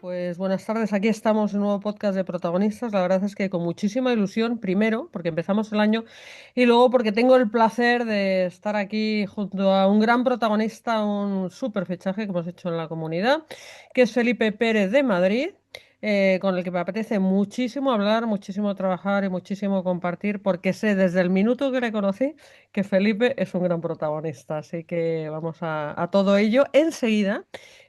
Pues buenas tardes, aquí estamos en un nuevo podcast de protagonistas. La verdad es que con muchísima ilusión, primero porque empezamos el año y luego porque tengo el placer de estar aquí junto a un gran protagonista, un súper fichaje que hemos hecho en la comunidad, que es Felipe Pérez de Madrid, con el que me apetece muchísimo hablar, muchísimo trabajar y muchísimo compartir, porque sé desde el minuto que le conocí que Felipe es un gran protagonista. Así que vamos a todo ello enseguida.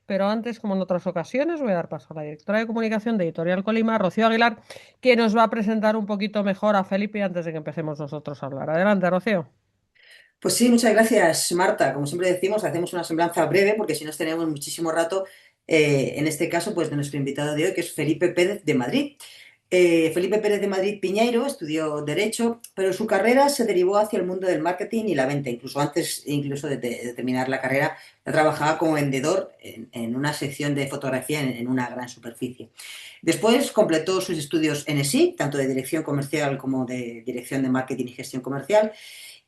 Pero antes, como en otras ocasiones, voy a dar paso a la directora de comunicación de Editorial Colima, Rocío Aguilar, que nos va a presentar un poquito mejor a Felipe antes de que empecemos nosotros a hablar. Adelante, Rocío. Pues sí, muchas gracias, Marta. Como siempre decimos, hacemos una semblanza breve porque si no tenemos muchísimo rato, en este caso, pues de nuestro invitado de hoy, que es Felipe Pérez de Madrid. Felipe Pérez de Madrid Piñeiro estudió Derecho, pero su carrera se derivó hacia el mundo del marketing y la venta. Incluso antes de terminar la carrera, ya trabajaba como vendedor en una sección de fotografía en una gran superficie. Después completó sus estudios en ESI, tanto de dirección comercial como de dirección de marketing y gestión comercial.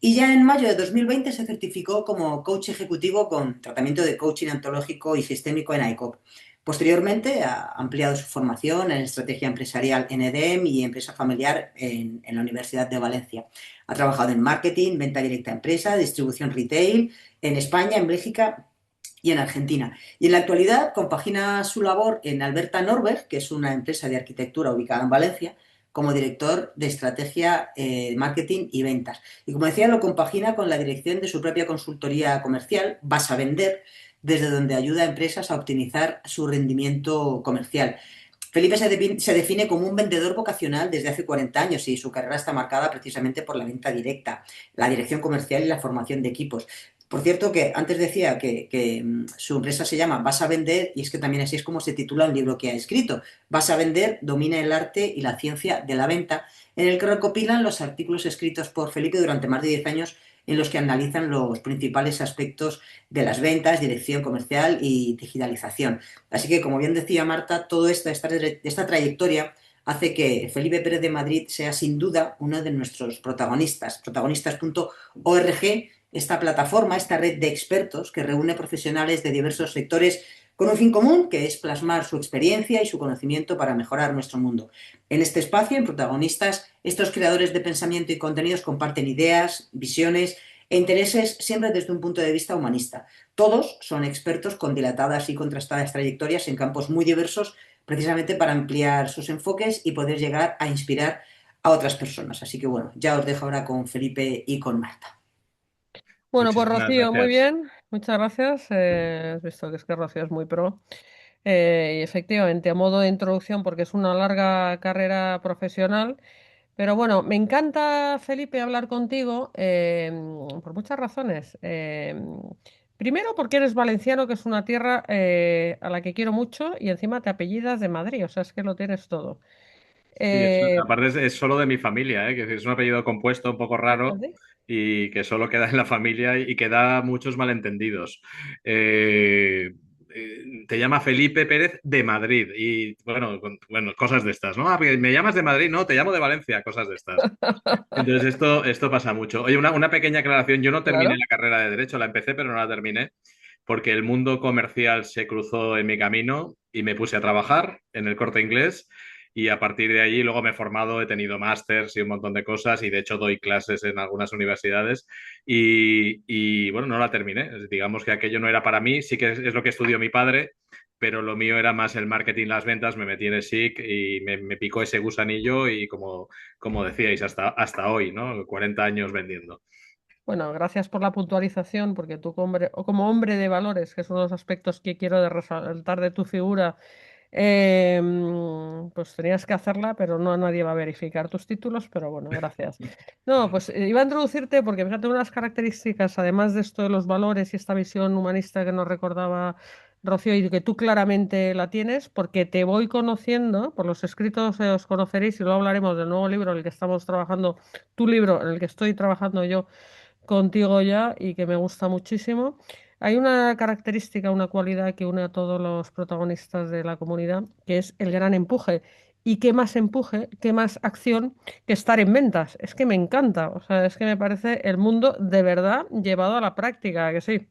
Y ya en mayo de 2020 se certificó como coach ejecutivo con tratamiento de coaching ontológico y sistémico en ICOP. Posteriormente ha ampliado su formación en estrategia empresarial en EDEM y empresa familiar en la Universidad de Valencia. Ha trabajado en marketing, venta directa a empresa, distribución retail en España, en Bélgica y en Argentina. Y en la actualidad compagina su labor en Alberta Norberg, que es una empresa de arquitectura ubicada en Valencia, como director de estrategia, marketing y ventas. Y como decía, lo compagina con la dirección de su propia consultoría comercial, Vas a Vender, desde donde ayuda a empresas a optimizar su rendimiento comercial. Felipe se define como un vendedor vocacional desde hace 40 años y su carrera está marcada precisamente por la venta directa, la dirección comercial y la formación de equipos. Por cierto, que antes decía que su empresa se llama Vas a Vender y es que también así es como se titula un libro que ha escrito. Vas a Vender, domina el arte y la ciencia de la venta, en el que recopilan los artículos escritos por Felipe durante más de 10 años en los que analizan los principales aspectos de las ventas, dirección comercial y digitalización. Así que, como bien decía Marta, toda esta trayectoria hace que Felipe Pérez de Madrid sea sin duda uno de nuestros protagonistas. Protagonistas.org, esta plataforma, esta red de expertos que reúne profesionales de diversos sectores con un fin común, que es plasmar su experiencia y su conocimiento para mejorar nuestro mundo. En este espacio, en Protagonistas, estos creadores de pensamiento y contenidos comparten ideas, visiones e intereses siempre desde un punto de vista humanista. Todos son expertos con dilatadas y contrastadas trayectorias en campos muy diversos, precisamente para ampliar sus enfoques y poder llegar a inspirar a otras personas. Así que bueno, ya os dejo ahora con Felipe y con Marta. Bueno, pues Muchísimas Rocío, muy gracias. bien. Muchas gracias. Has visto que es que Rocío es muy pro. Y efectivamente, a modo de introducción, porque es una larga carrera profesional. Pero bueno, me encanta, Felipe, hablar contigo por muchas razones. Primero, porque eres valenciano, que es una tierra a la que quiero mucho, y encima te apellidas de Madrid, o sea, es que lo tienes todo. Sí, Eh, aparte es solo de mi familia, ¿eh? Que es un apellido compuesto un poco raro ¿Así? y que solo queda en la familia y que da muchos malentendidos. Eh, Te llama Felipe Pérez de Madrid y bueno, cosas de estas, ¿no? ¿Me llamas de Madrid? No, te llamo de Valencia, cosas de estas. Entonces esto pasa mucho. Oye, una pequeña aclaración, yo no terminé Claro. la carrera de Derecho, la empecé pero no la terminé porque el mundo comercial se cruzó en mi camino y me puse a trabajar en el Corte Inglés y a partir de allí luego me he formado, he tenido másters y un montón de cosas y de hecho doy clases en algunas universidades y bueno, no la terminé. Digamos que aquello no era para mí, sí que es lo que estudió mi padre, pero lo mío era más el marketing, las ventas, me metí en el SIC y me picó ese gusanillo y como decíais, hasta hoy, ¿no? 40 años vendiendo. Bueno, gracias por la puntualización, porque tú como hombre de valores, que es uno de los aspectos que quiero de resaltar de tu figura, pues tenías que hacerla, pero no nadie va a verificar tus títulos, pero bueno, gracias. No, pues iba a introducirte porque fíjate unas características, además de esto de los valores y esta visión humanista que nos recordaba Rocío y que tú claramente la tienes, porque te voy conociendo, por los escritos os conoceréis y luego hablaremos del nuevo libro en el que estamos trabajando, tu libro en el que estoy trabajando yo contigo ya y que me gusta muchísimo. Hay una característica, una cualidad que une a todos los protagonistas de la comunidad, que es el gran empuje. ¿Y qué más empuje, qué más acción que estar en ventas? Es que me encanta, o sea, es que me parece el mundo de verdad llevado a la práctica, ¿a que sí?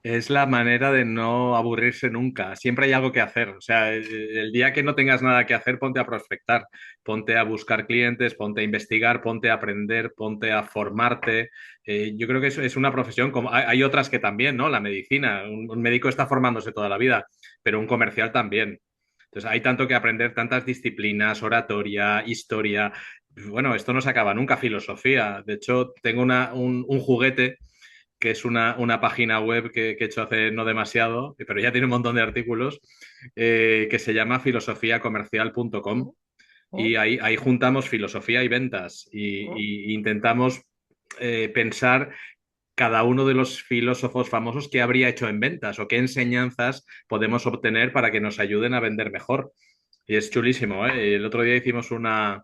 Es la manera de no aburrirse nunca. Siempre hay algo que hacer. O sea, el día que no tengas nada que hacer, ponte a prospectar, ponte a buscar clientes, ponte a investigar, ponte a aprender, ponte a formarte. Yo creo que eso es una profesión como hay otras que también, ¿no? La medicina. Un médico está formándose toda la vida, pero un comercial también. Entonces, hay tanto que aprender, tantas disciplinas, oratoria, historia. Bueno, esto no se acaba nunca, filosofía. De hecho, tengo un juguete que es una página web que he hecho hace no demasiado, pero ya tiene un montón de artículos, que se llama filosofiacomercial.com. Oh, oh, Y ahí juntamos filosofía y ventas oh, y intentamos pensar cada uno de los filósofos famosos qué habría hecho en ventas o qué enseñanzas podemos obtener para que nos ayuden a vender mejor. Y es chulísimo, ¿eh? El otro día hicimos una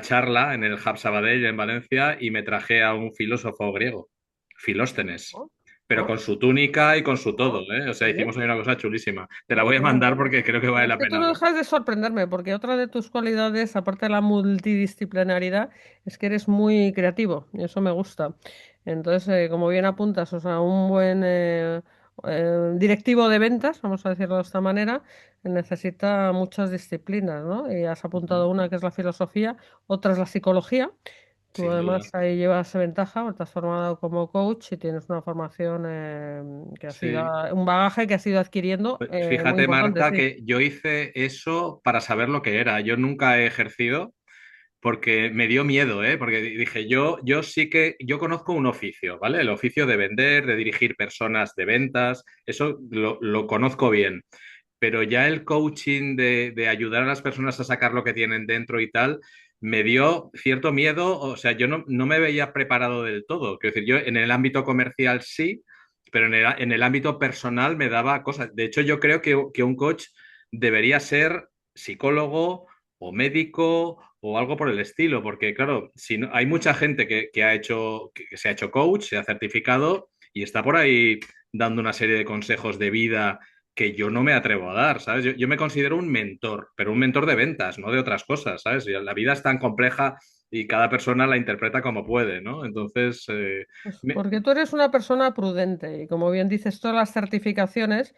charla en el Hub Sabadell en Valencia y me traje a un filósofo griego, Filóstenes, oh, pero oh, con su túnica y con su todo, oh. ¿eh? O sea, Oye, hicimos ahí una cosa chulísima. Te la voy a bueno, mandar bueno. porque creo que vale Es la que tú pena no ver. dejas de sorprenderme, porque otra de tus cualidades, aparte de la multidisciplinaridad, es que eres muy creativo, y eso me gusta. Entonces, como bien apuntas, o sea, un buen directivo de ventas, vamos a decirlo de esta manera, necesita muchas disciplinas, ¿no? Y has Ujú. apuntado una que es la filosofía, otra es la psicología. Tú Sin duda. además ahí llevas ventaja, porque te has formado como coach y tienes una formación que ha sido, Sí. un bagaje que has ido adquiriendo muy Fíjate, importante, Marta, sí. que yo hice eso para saber lo que era. Yo nunca he ejercido porque me dio miedo, ¿eh? Porque dije, yo sí que, yo conozco un oficio, ¿vale? El oficio de vender, de dirigir personas, de ventas, eso lo conozco bien. Pero ya el coaching de ayudar a las personas a sacar lo que tienen dentro y tal, me dio cierto miedo, o sea, yo no me veía preparado del todo. Quiero decir, yo en el ámbito comercial sí, pero en el ámbito personal me daba cosas. De hecho, yo creo que un coach debería ser psicólogo o médico o algo por el estilo, porque claro, si no, hay mucha gente que ha hecho, que se ha hecho coach, se ha certificado y está por ahí dando una serie de consejos de vida que yo no me atrevo a dar, ¿sabes? Yo me considero un mentor, pero un mentor de ventas, no de otras cosas, ¿sabes? La vida es tan compleja y cada persona la interpreta como puede, ¿no? Entonces, Pues me- porque tú eres una persona prudente y como bien dices, todas las certificaciones,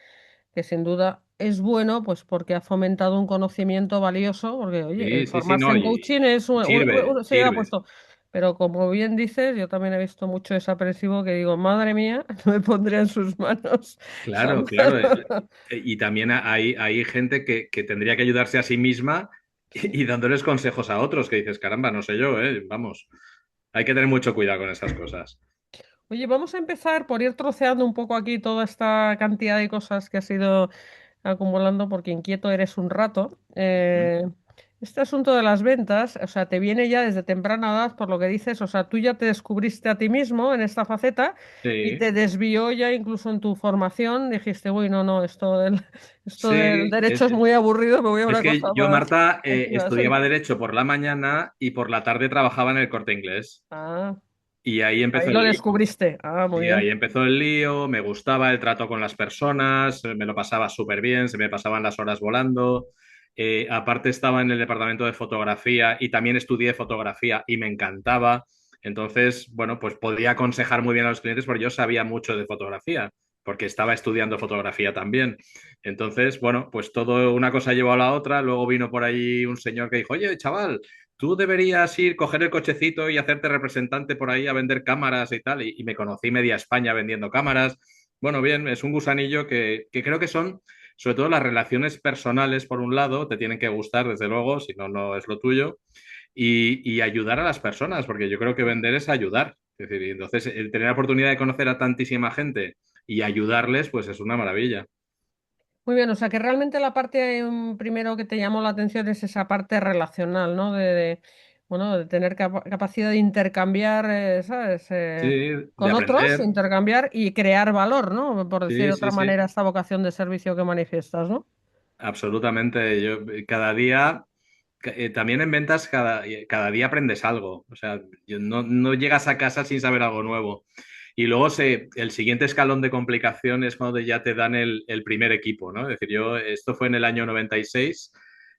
que sin duda es bueno, pues porque ha fomentado un conocimiento valioso, porque oye, el sí, sí, sí, formarse no, en y coaching es sirve, se ha sirve. puesto. Pero como bien dices, yo también he visto mucho desapresivo que digo, madre mía, no me pondría en sus manos. O sea, Claro, claro. Y también hay gente que tendría que ayudarse a sí misma y dándoles consejos a otros, que dices, caramba, no sé yo, ¿eh? Vamos, hay que tener mucho cuidado con esas cosas. Oye, vamos a empezar por ir troceando un poco aquí toda esta cantidad de cosas que has ido acumulando, porque inquieto eres un rato. Ujú. Este asunto de las ventas, o sea, te viene ya desde temprana edad, por lo que dices, o sea, tú ya te descubriste a ti mismo en esta faceta y Sí, te desvió ya incluso en tu formación. Dijiste, uy, no, no, esto del sí. derecho es muy aburrido, me voy a Es una que cosa yo, más Marta, activa, sí. estudiaba Derecho por la mañana y por la tarde trabajaba en el Corte Inglés. Ah, Y ahí ahí empezó lo el lío. descubriste. Ah, muy Y ahí bien. empezó el lío, me gustaba el trato con las personas, me lo pasaba súper bien, se me pasaban las horas volando. Aparte estaba en el departamento de fotografía y también estudié fotografía y me encantaba. Entonces, bueno, pues podía aconsejar muy bien a los clientes porque yo sabía mucho de fotografía, porque estaba estudiando fotografía también. Entonces, bueno, pues todo una cosa llevó a la otra. Luego vino por ahí un señor que dijo, oye, chaval, tú deberías ir, coger el cochecito y hacerte representante por ahí a vender cámaras y tal. Y me conocí media España vendiendo cámaras. Bueno, bien, es un gusanillo que creo que son, sobre todo las relaciones personales, por un lado, te tienen que gustar, desde luego, si no, no es lo tuyo. Y ayudar a las personas, porque yo creo que vender es ayudar. Es decir, y entonces el tener la oportunidad de conocer a tantísima gente y ayudarles, pues es una maravilla. Muy bien, o sea que realmente la parte primero que te llamó la atención es esa parte relacional, ¿no? Bueno, de tener capacidad de intercambiar, ¿sabes? Sí, de Con otros, aprender. intercambiar y crear valor, ¿no? Por decir Sí, de sí, otra sí. manera, esta vocación de servicio que manifiestas, ¿no? Absolutamente. Yo cada día, también en ventas, cada día aprendes algo. O sea, no llegas a casa sin saber algo nuevo. Y luego el siguiente escalón de complicación es cuando ya te dan el primer equipo, ¿no? Es decir, esto fue en el año 96,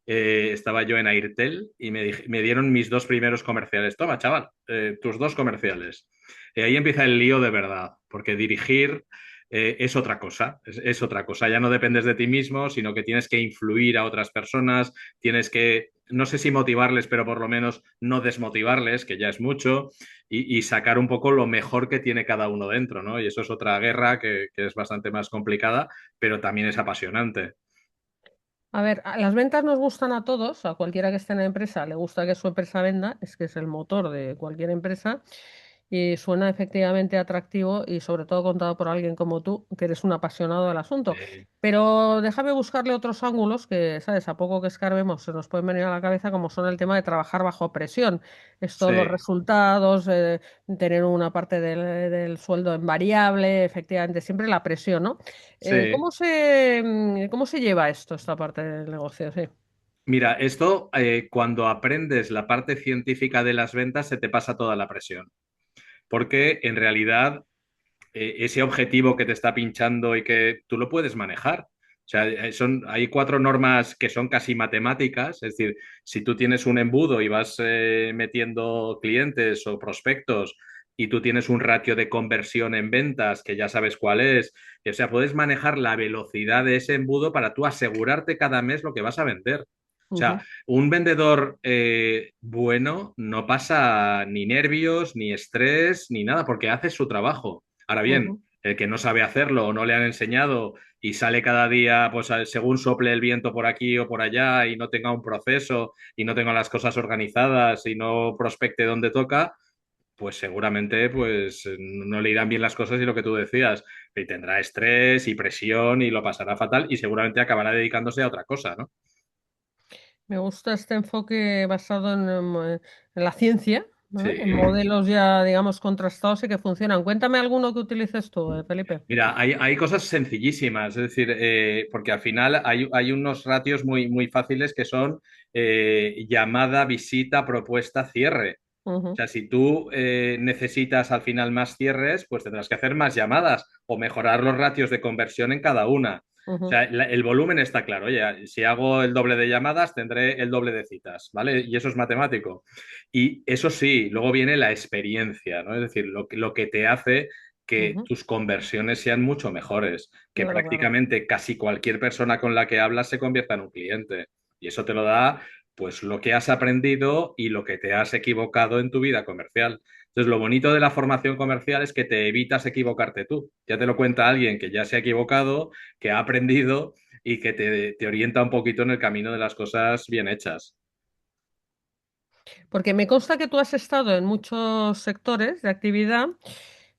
estaba yo en Airtel y me dieron mis dos primeros comerciales. Toma, chaval, tus dos comerciales. Y ahí empieza el lío de verdad, porque dirigir es otra cosa, es otra cosa. Ya no dependes de ti mismo, sino que tienes que influir a otras personas, tienes que, no sé si motivarles, pero por lo menos no desmotivarles, que ya es mucho, y sacar un poco lo mejor que tiene cada uno dentro, ¿no? Y eso es otra guerra que es bastante más complicada, pero también es apasionante. A ver, las ventas nos gustan a todos, a cualquiera que esté en la empresa le gusta que su empresa venda, es que es el motor de cualquier empresa y suena efectivamente atractivo y sobre todo contado por alguien como tú, que eres un apasionado del asunto. Pero déjame buscarle otros ángulos que, ¿sabes? A poco que escarbemos se nos pueden venir a la cabeza, como son el tema de trabajar bajo presión. Esto, los Sí, resultados, tener una parte del sueldo en variable, efectivamente, siempre la presión, ¿no? sí. ¿Cómo se lleva esto, esta parte del negocio? Sí. Mira, esto cuando aprendes la parte científica de las ventas se te pasa toda la presión, porque en realidad ese objetivo que te está pinchando y que tú lo puedes manejar. O sea, hay cuatro normas que son casi matemáticas, es decir, si tú tienes un embudo y vas metiendo clientes o prospectos y tú tienes un ratio de conversión en ventas que ya sabes cuál es, o sea, puedes manejar la velocidad de ese embudo para tú asegurarte cada mes lo que vas a vender. O sea, Ujú, un vendedor bueno no pasa ni nervios, ni estrés, ni nada, porque hace su trabajo. Ahora bien, ujú, el que no sabe hacerlo o no le han enseñado y sale cada día, pues según sople el viento por aquí o por allá y no tenga un proceso y no tenga las cosas organizadas y no prospecte donde toca, pues seguramente pues no le irán bien las cosas y lo que tú decías, y tendrá estrés y presión y lo pasará fatal y seguramente acabará dedicándose a otra cosa, ¿no? me gusta este enfoque basado en la ciencia, ¿no? En Sí. modelos ya, digamos, contrastados y que funcionan. Cuéntame alguno que utilices tú, Felipe. Mira, hay cosas sencillísimas, es decir, porque al final hay unos ratios muy fáciles que son llamada, visita, propuesta, cierre. O Ujú, sea, si tú necesitas al final más cierres, pues tendrás que hacer más llamadas o mejorar los ratios de conversión en cada una. O ujú, sea, el volumen está claro. Oye, si hago el doble de llamadas, tendré el doble de citas, ¿vale? Y eso es matemático. Y eso sí, luego viene la experiencia, ¿no? Es decir, lo que te hace que ujú. tus conversiones sean mucho mejores, que Claro, claro. prácticamente casi cualquier persona con la que hablas se convierta en un cliente. Y eso te lo da pues lo que has aprendido y lo que te has equivocado en tu vida comercial. Entonces, lo bonito de la formación comercial es que te evitas equivocarte tú. Ya te lo cuenta alguien que ya se ha equivocado, que ha aprendido y que te orienta un poquito en el camino de las cosas bien hechas. Porque me consta que tú has estado en muchos sectores de actividad.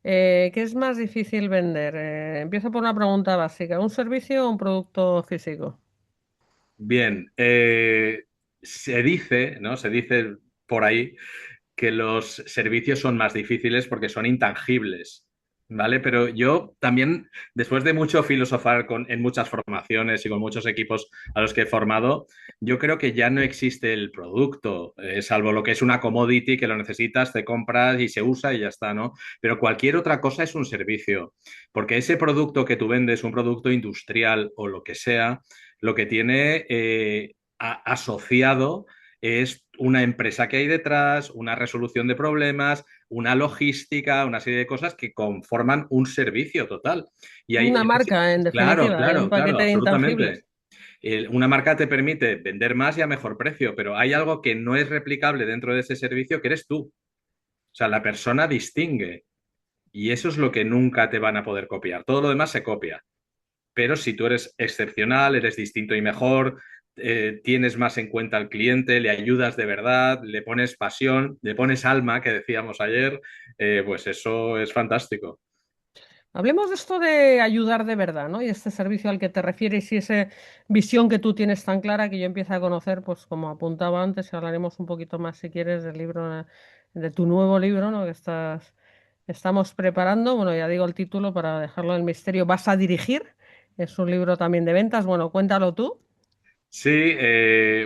¿Qué es más difícil vender? Empiezo por una pregunta básica. ¿Un servicio o un producto físico? Bien, se dice, ¿no? Se dice por ahí que los servicios son más difíciles porque son intangibles, ¿vale? Pero yo también, después de mucho filosofar en muchas formaciones y con muchos equipos a los que he formado, yo creo que ya no existe el producto, salvo lo que es una commodity que lo necesitas, te compras y se usa y ya está, ¿no? Pero cualquier otra cosa es un servicio, porque ese producto que tú vendes, un producto industrial o lo que sea, lo que tiene asociado es una empresa que hay detrás, una resolución de problemas, una logística, una serie de cosas que conforman un servicio total. Y Una marca, en claro, definitiva, un claro, claro, paquete de absolutamente. intangibles. Una marca te permite vender más y a mejor precio, pero hay algo que no es replicable dentro de ese servicio que eres tú. O sea, la persona distingue y eso es lo que nunca te van a poder copiar. Todo lo demás se copia. Pero si tú eres excepcional, eres distinto y mejor, tienes más en cuenta al cliente, le ayudas de verdad, le pones pasión, le pones alma, que decíamos ayer, pues eso es fantástico. Hablemos de esto de ayudar de verdad, ¿no? Y este servicio al que te refieres y esa visión que tú tienes tan clara que yo empiezo a conocer, pues como apuntaba antes, hablaremos un poquito más si quieres del libro, de tu nuevo libro, ¿no? Estamos preparando. Bueno, ya digo el título para dejarlo en misterio. ¿Vas a dirigir? Es un libro también de ventas. Bueno, cuéntalo tú. Sí,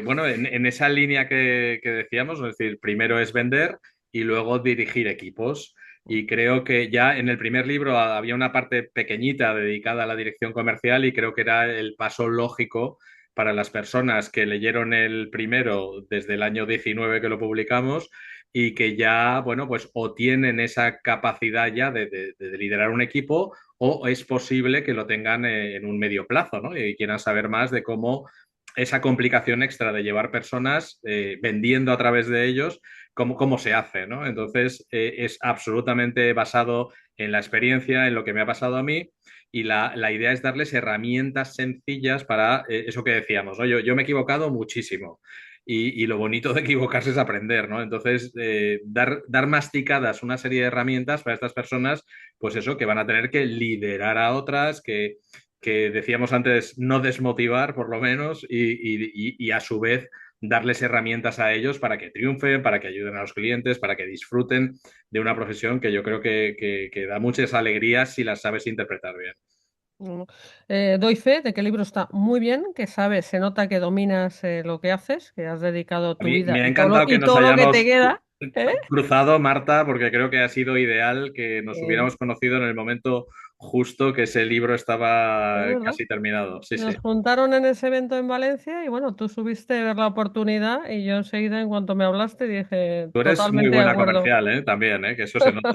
bueno, en esa línea que decíamos, es decir, primero es vender y luego dirigir equipos. Y creo que ya en el primer libro había una parte pequeñita dedicada a la dirección comercial y creo que era el paso lógico para las personas que leyeron el primero desde el año 19 que lo publicamos y que ya, bueno, pues o tienen esa capacidad ya de liderar un equipo o es posible que lo tengan en un medio plazo, ¿no? Y quieran saber más de cómo esa complicación extra de llevar personas vendiendo a través de ellos, cómo se hace, ¿no? Entonces, es absolutamente basado en la experiencia, en lo que me ha pasado a mí, y la idea es darles herramientas sencillas para eso que decíamos, ¿no? Yo me he equivocado muchísimo. Y lo bonito de equivocarse es aprender, ¿no? Entonces, dar masticadas una serie de herramientas para estas personas, pues eso, que van a tener que liderar a otras, que decíamos antes, no desmotivar por lo menos, y a su vez darles herramientas a ellos para que triunfen, para que ayuden a los clientes, para que disfruten de una profesión que yo creo que da muchas alegrías si las sabes interpretar bien. Mm. Doy fe de que el libro está muy bien, que sabes, se nota que dominas lo que haces, que has dedicado A tu mí vida me ha y encantado que y nos todo lo que te hayamos queda. ¿Eh? cruzado, Marta, porque creo que ha sido ideal que nos Eh, hubiéramos conocido en el momento justo que ese libro es estaba verdad. casi terminado. Sí, sí. Nos juntaron en ese evento en Valencia y bueno, tú subiste a ver la oportunidad y yo enseguida, en cuanto me hablaste, dije Tú eres muy totalmente de buena acuerdo. comercial, ¿eh? También, ¿eh? Que eso se nota.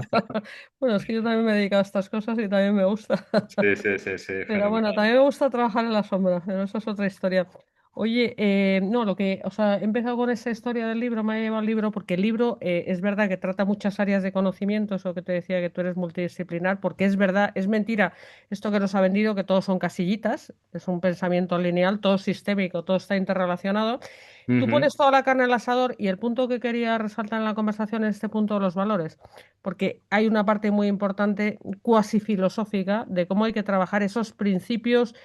Bueno, es que yo también me he dedicado a estas cosas y también me gusta. Sí, sí, sí, sí, Pero bueno, fenomenal. también me gusta trabajar en la sombra, pero eso es otra historia. Oye, no, o sea, he empezado con esa historia del libro, me ha llevado el libro, porque el libro es verdad que trata muchas áreas de conocimiento, eso que te decía que tú eres multidisciplinar, porque es verdad, es mentira esto que nos ha vendido, que todos son casillitas, es un pensamiento lineal, todo es sistémico, todo está interrelacionado. Tú Ujú, pones toda la carne al asador y el punto que quería resaltar en la conversación es este punto de los valores, porque hay una parte muy importante, cuasi filosófica, de cómo hay que trabajar esos principios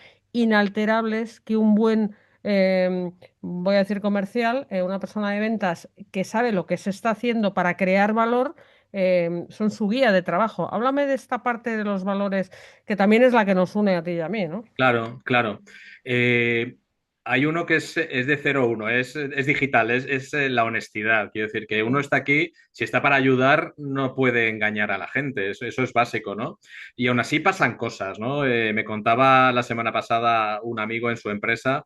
inalterables que un buen, voy a decir comercial, una persona de ventas que sabe lo que se está haciendo para crear valor, son su guía de trabajo. Háblame de esta parte de los valores, que también es la que nos une a ti y a mí, ¿no? claro, claro. Eh, Hay uno que es de 0-1, es digital, es la honestidad. Quiero decir que uno está aquí, si está para ayudar, no puede engañar a la gente. Eso es básico, ¿no? Y aún así pasan cosas, ¿no? Me contaba la semana pasada un amigo en su empresa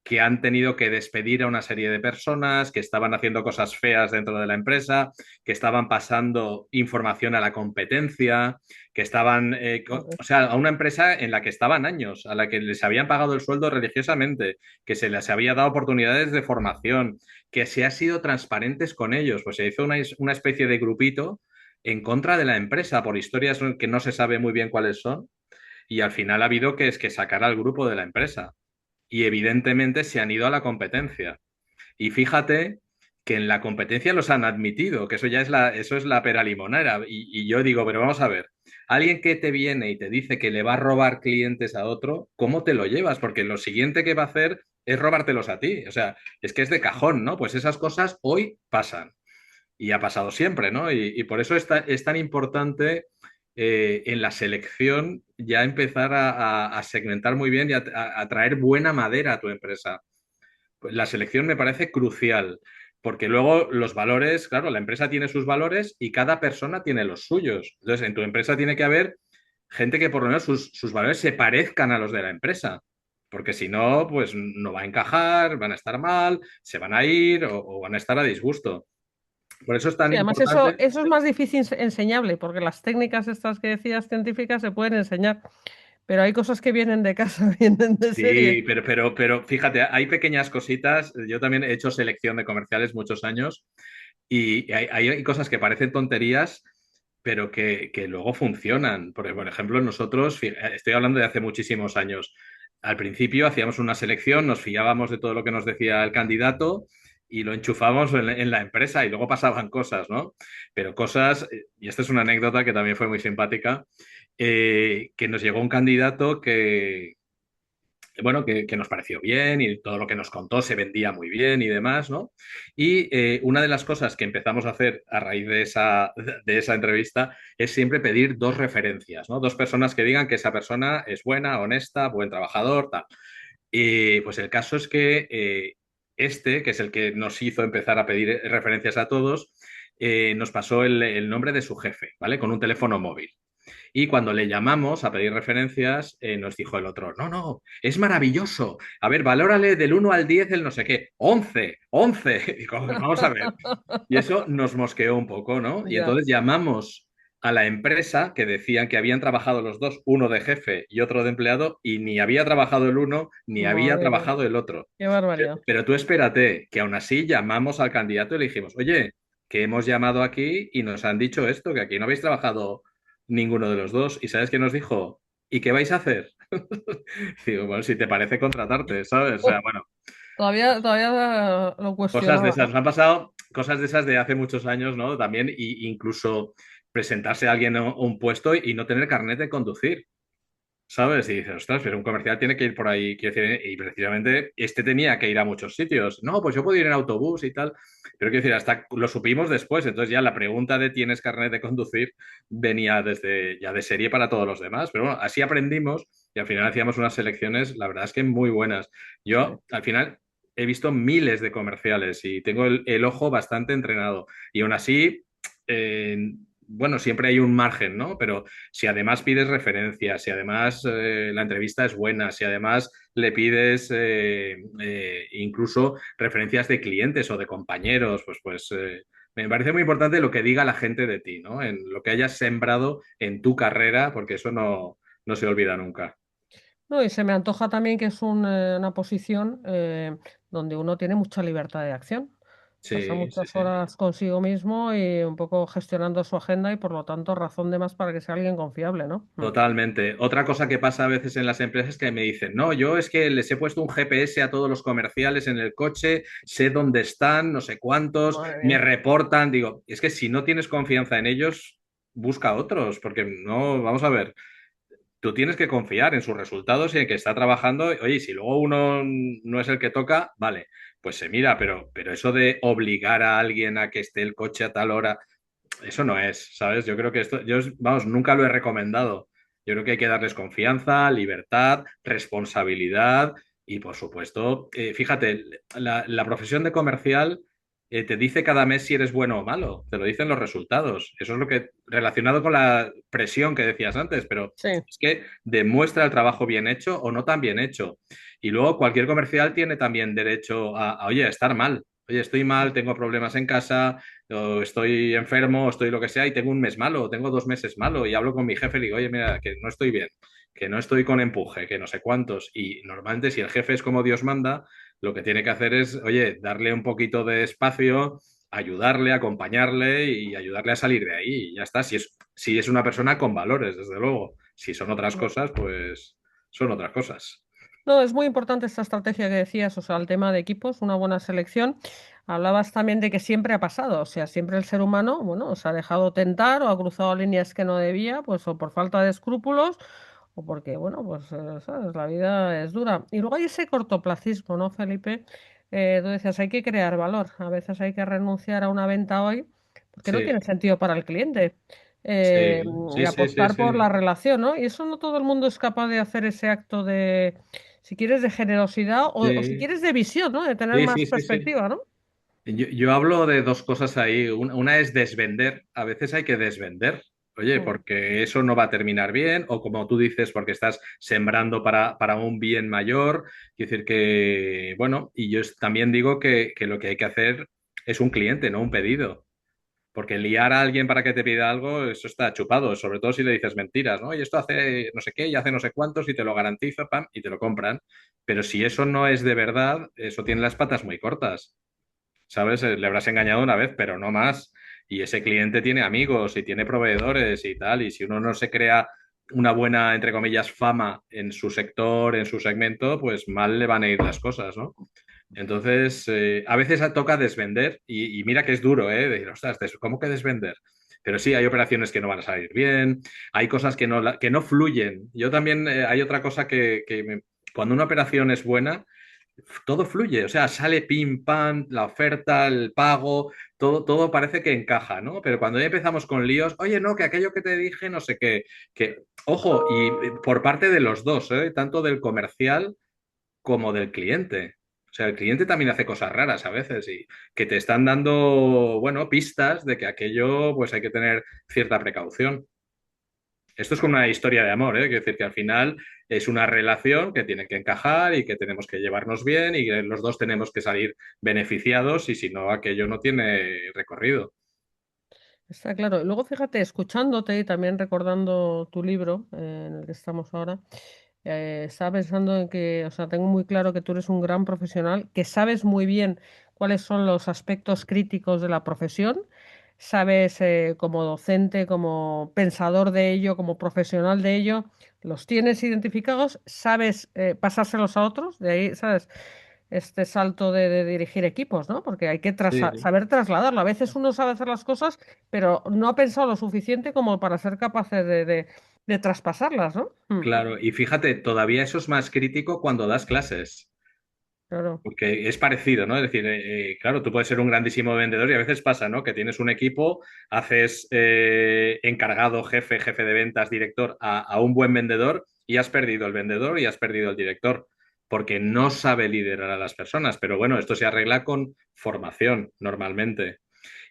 que han tenido que despedir a una serie de personas, que estaban haciendo cosas feas dentro de la empresa, que estaban pasando información a la competencia, que estaban, Joder. o sea, a una empresa en la que estaban años, a la que les habían pagado el sueldo religiosamente, que se les había dado oportunidades de formación, que se ha sido transparentes con ellos, pues se hizo una especie de grupito en contra de la empresa por historias que no se sabe muy bien cuáles son, y al final ha habido que es que sacar al grupo de la empresa. Y evidentemente se han ido a la competencia. Y fíjate que en la competencia los han admitido, que eso ya es eso es la pera limonera. Y yo digo, pero vamos a ver, alguien que te viene y te dice que le va a robar clientes a otro, ¿cómo te lo llevas? Porque lo siguiente que va a hacer es robártelos a ti. O sea, es que es de cajón, ¿no? Pues esas cosas hoy pasan y ha pasado siempre, ¿no? Y por eso es tan importante en la selección ya empezar a segmentar muy bien y a traer buena madera a tu empresa. Pues la selección me parece crucial, porque luego los valores, claro, la empresa tiene sus valores y cada persona tiene los suyos. Entonces, en tu empresa tiene que haber gente que por lo menos sus valores se parezcan a los de la empresa, porque si no, pues no va a encajar, van a estar mal, se van a ir o van a estar a disgusto. Por eso es tan Sí, además eso, importante. eso es más difícil enseñable, porque las técnicas estas que decías científicas se pueden enseñar, pero hay cosas que vienen de casa, vienen de Sí, serie. pero fíjate, hay pequeñas cositas. Yo también he hecho selección de comerciales muchos años y hay cosas que parecen tonterías, pero que luego funcionan. Porque, por ejemplo, nosotros, estoy hablando de hace muchísimos años, al principio hacíamos una selección, nos fiábamos de todo lo que nos decía el candidato y lo enchufábamos en la empresa y luego pasaban cosas, ¿no? Pero cosas, y esta es una anécdota que también fue muy simpática, que nos llegó un candidato que nos pareció bien y todo lo que nos contó se vendía muy bien y demás, ¿no? Y una de las cosas que empezamos a hacer a raíz de esa entrevista es siempre pedir dos referencias, ¿no? Dos personas que digan que esa persona es buena, honesta, buen trabajador, tal. Y pues el caso es que que es el que nos hizo empezar a pedir referencias a todos, nos pasó el nombre de su jefe, ¿vale? Con un teléfono móvil. Y cuando le llamamos a pedir referencias, nos dijo el otro, no, no, es maravilloso. A ver, valórale del 1 al 10 el no sé qué. 11, 11. Digo, vamos a ver. Y eso nos mosqueó un poco, ¿no? Y Ya. entonces llamamos a la empresa que decían que habían trabajado los dos, uno de jefe y otro de empleado, y ni había trabajado el uno ni había Madre mía, trabajado el otro. qué barbaridad. Pero tú espérate, que aún así llamamos al candidato y le dijimos, oye, que hemos llamado aquí y nos han dicho esto, que aquí no habéis trabajado ninguno de los dos. ¿Y sabes qué nos dijo? ¿Y qué vais a hacer? Digo, bueno, si te parece contratarte, ¿sabes? O sea, bueno, Todavía lo cosas de cuestionaba, esas. ¿no? Nos han pasado cosas de esas de hace muchos años, ¿no? También, y incluso presentarse a alguien a un puesto y no tener carnet de conducir. ¿Sabes? Y dices, ostras, pero un comercial tiene que ir por ahí, quiero decir, y precisamente este tenía que ir a muchos sitios. No, pues yo puedo ir en autobús y tal. Pero quiero decir, hasta lo supimos después. Entonces ya la pregunta de ¿tienes carnet de conducir? Venía desde ya de serie para todos los demás. Pero bueno, así aprendimos y al final hacíamos unas selecciones, la verdad es que muy buenas. Sí. Yo al final he visto miles de comerciales y tengo el ojo bastante entrenado. Y aún así, eh, bueno, siempre hay un margen, ¿no? Pero si además pides referencias, si además la entrevista es buena, si además le pides incluso referencias de clientes o de compañeros, me parece muy importante lo que diga la gente de ti, ¿no? En lo que hayas sembrado en tu carrera, porque eso no se olvida nunca. No, y se me antoja también que es una posición donde uno tiene mucha libertad de acción. Pasa Sí, sí, muchas sí. horas consigo mismo y un poco gestionando su agenda y por lo tanto razón de más para que sea alguien confiable, ¿no? Totalmente. Otra cosa que pasa a veces en las empresas es que me dicen, no, yo es que les he puesto un GPS a todos los comerciales en el coche, sé dónde están, no sé cuántos, Madre me mía. reportan. Digo, es que si no tienes confianza en ellos, busca otros, porque no, vamos a ver, tú tienes que confiar en sus resultados y en que está trabajando. Oye, y si luego uno no es el que toca, vale, pues se mira, pero eso de obligar a alguien a que esté el coche a tal hora, eso no es, ¿sabes? Yo creo que esto, yo, vamos, nunca lo he recomendado. Yo creo que hay que darles confianza, libertad, responsabilidad y, por supuesto, fíjate, la profesión de comercial te dice cada mes si eres bueno o malo, te lo dicen los resultados. Eso es lo que, relacionado con la presión que decías antes, pero Sí, es que demuestra el trabajo bien hecho o no tan bien hecho. Y luego cualquier comercial tiene también derecho oye, a estar mal. Oye, estoy mal, tengo problemas en casa, o estoy enfermo, o estoy lo que sea, y tengo un mes malo, o tengo 2 meses malo, y hablo con mi jefe y digo, oye, mira, que no estoy bien, que no estoy con empuje, que no sé cuántos. Y normalmente, si el jefe es como Dios manda, lo que tiene que hacer es, oye, darle un poquito de espacio, ayudarle, acompañarle y ayudarle a salir de ahí. Y ya está. Si es una persona con valores, desde luego. Si son otras no. cosas, pues son otras cosas. No, es muy importante esta estrategia que decías, o sea, el tema de equipos, una buena selección. Hablabas también de que siempre ha pasado, o sea, siempre el ser humano, bueno, se ha dejado tentar o ha cruzado líneas que no debía, pues o por falta de escrúpulos o porque, bueno, pues, sabes, la vida es dura. Y luego hay ese cortoplacismo, ¿no, Felipe? Tú decías, hay que crear valor, a veces hay que renunciar a una venta hoy porque no Sí, tiene sentido para el cliente. eh, sí, y sí, sí, sí, apostar por sí. la relación, ¿no? Y eso no todo el mundo es capaz de hacer ese acto de si quieres, de generosidad o si Sí, quieres de visión, ¿no? De tener sí, más sí, sí, sí. perspectiva, ¿no? Yo hablo de dos cosas ahí. Una es desvender. A veces hay que desvender. Oye, Mm. porque eso no va a terminar bien, o como tú dices, porque estás sembrando para un bien mayor. Quiero decir que, bueno, y yo también digo que lo que hay que hacer es un cliente, no un pedido. Porque liar a alguien para que te pida algo, eso está chupado, sobre todo si le dices mentiras, ¿no? Y esto hace no sé qué y hace no sé cuántos y te lo garantizo, pam, y te lo compran. Pero si eso no es de verdad, eso tiene las patas muy cortas. ¿Sabes? Le habrás engañado una vez, pero no más. Y ese cliente tiene amigos y tiene proveedores y tal. Y si uno no se crea una buena, entre comillas, fama en su sector, en su segmento, pues mal le van a ir las cosas, ¿no? Entonces, a veces toca desvender y mira que es duro, ¿eh? De decir, ostras, ¿cómo que desvender? Pero sí, hay operaciones que no van a salir bien, hay cosas que no fluyen. Yo también, hay otra cosa cuando una operación es buena, todo fluye, o sea, sale pim, pam, la oferta, el pago, todo parece que encaja, ¿no? Pero cuando ya empezamos con líos, oye, no, que aquello que te dije, no sé qué, ojo, y por parte de los dos, ¿eh? Tanto del comercial como del cliente. O sea, el cliente también hace cosas raras a veces y que te están dando, bueno, pistas de que aquello, pues hay que tener cierta precaución. Esto es como una historia de amor, ¿eh? Quiero decir que al final es una relación que tiene que encajar y que tenemos que llevarnos bien y que los dos tenemos que salir beneficiados y si no, aquello no tiene recorrido. Está claro. Y luego fíjate, escuchándote y también recordando tu libro en el que estamos ahora, estaba pensando en que, o sea, tengo muy claro que tú eres un gran profesional, que sabes muy bien cuáles son los aspectos críticos de la profesión, sabes como docente, como pensador de ello, como profesional de ello, los tienes identificados, sabes pasárselos a otros, de ahí, ¿sabes? Este salto de dirigir equipos, ¿no? Porque hay que Sí, sí. saber trasladarlo. A veces uno sabe hacer las cosas, pero no ha pensado lo suficiente como para ser capaces de traspasarlas, ¿no? Claro, y fíjate, todavía eso es más crítico cuando das clases. Claro, Porque es parecido, ¿no? Es decir, claro, tú puedes ser un grandísimo vendedor y a veces pasa, ¿no? Que tienes un equipo, haces encargado, jefe de ventas, director a un buen vendedor y has perdido el vendedor y has perdido el director porque no sabe liderar a las personas. Pero bueno, esto se arregla con formación normalmente.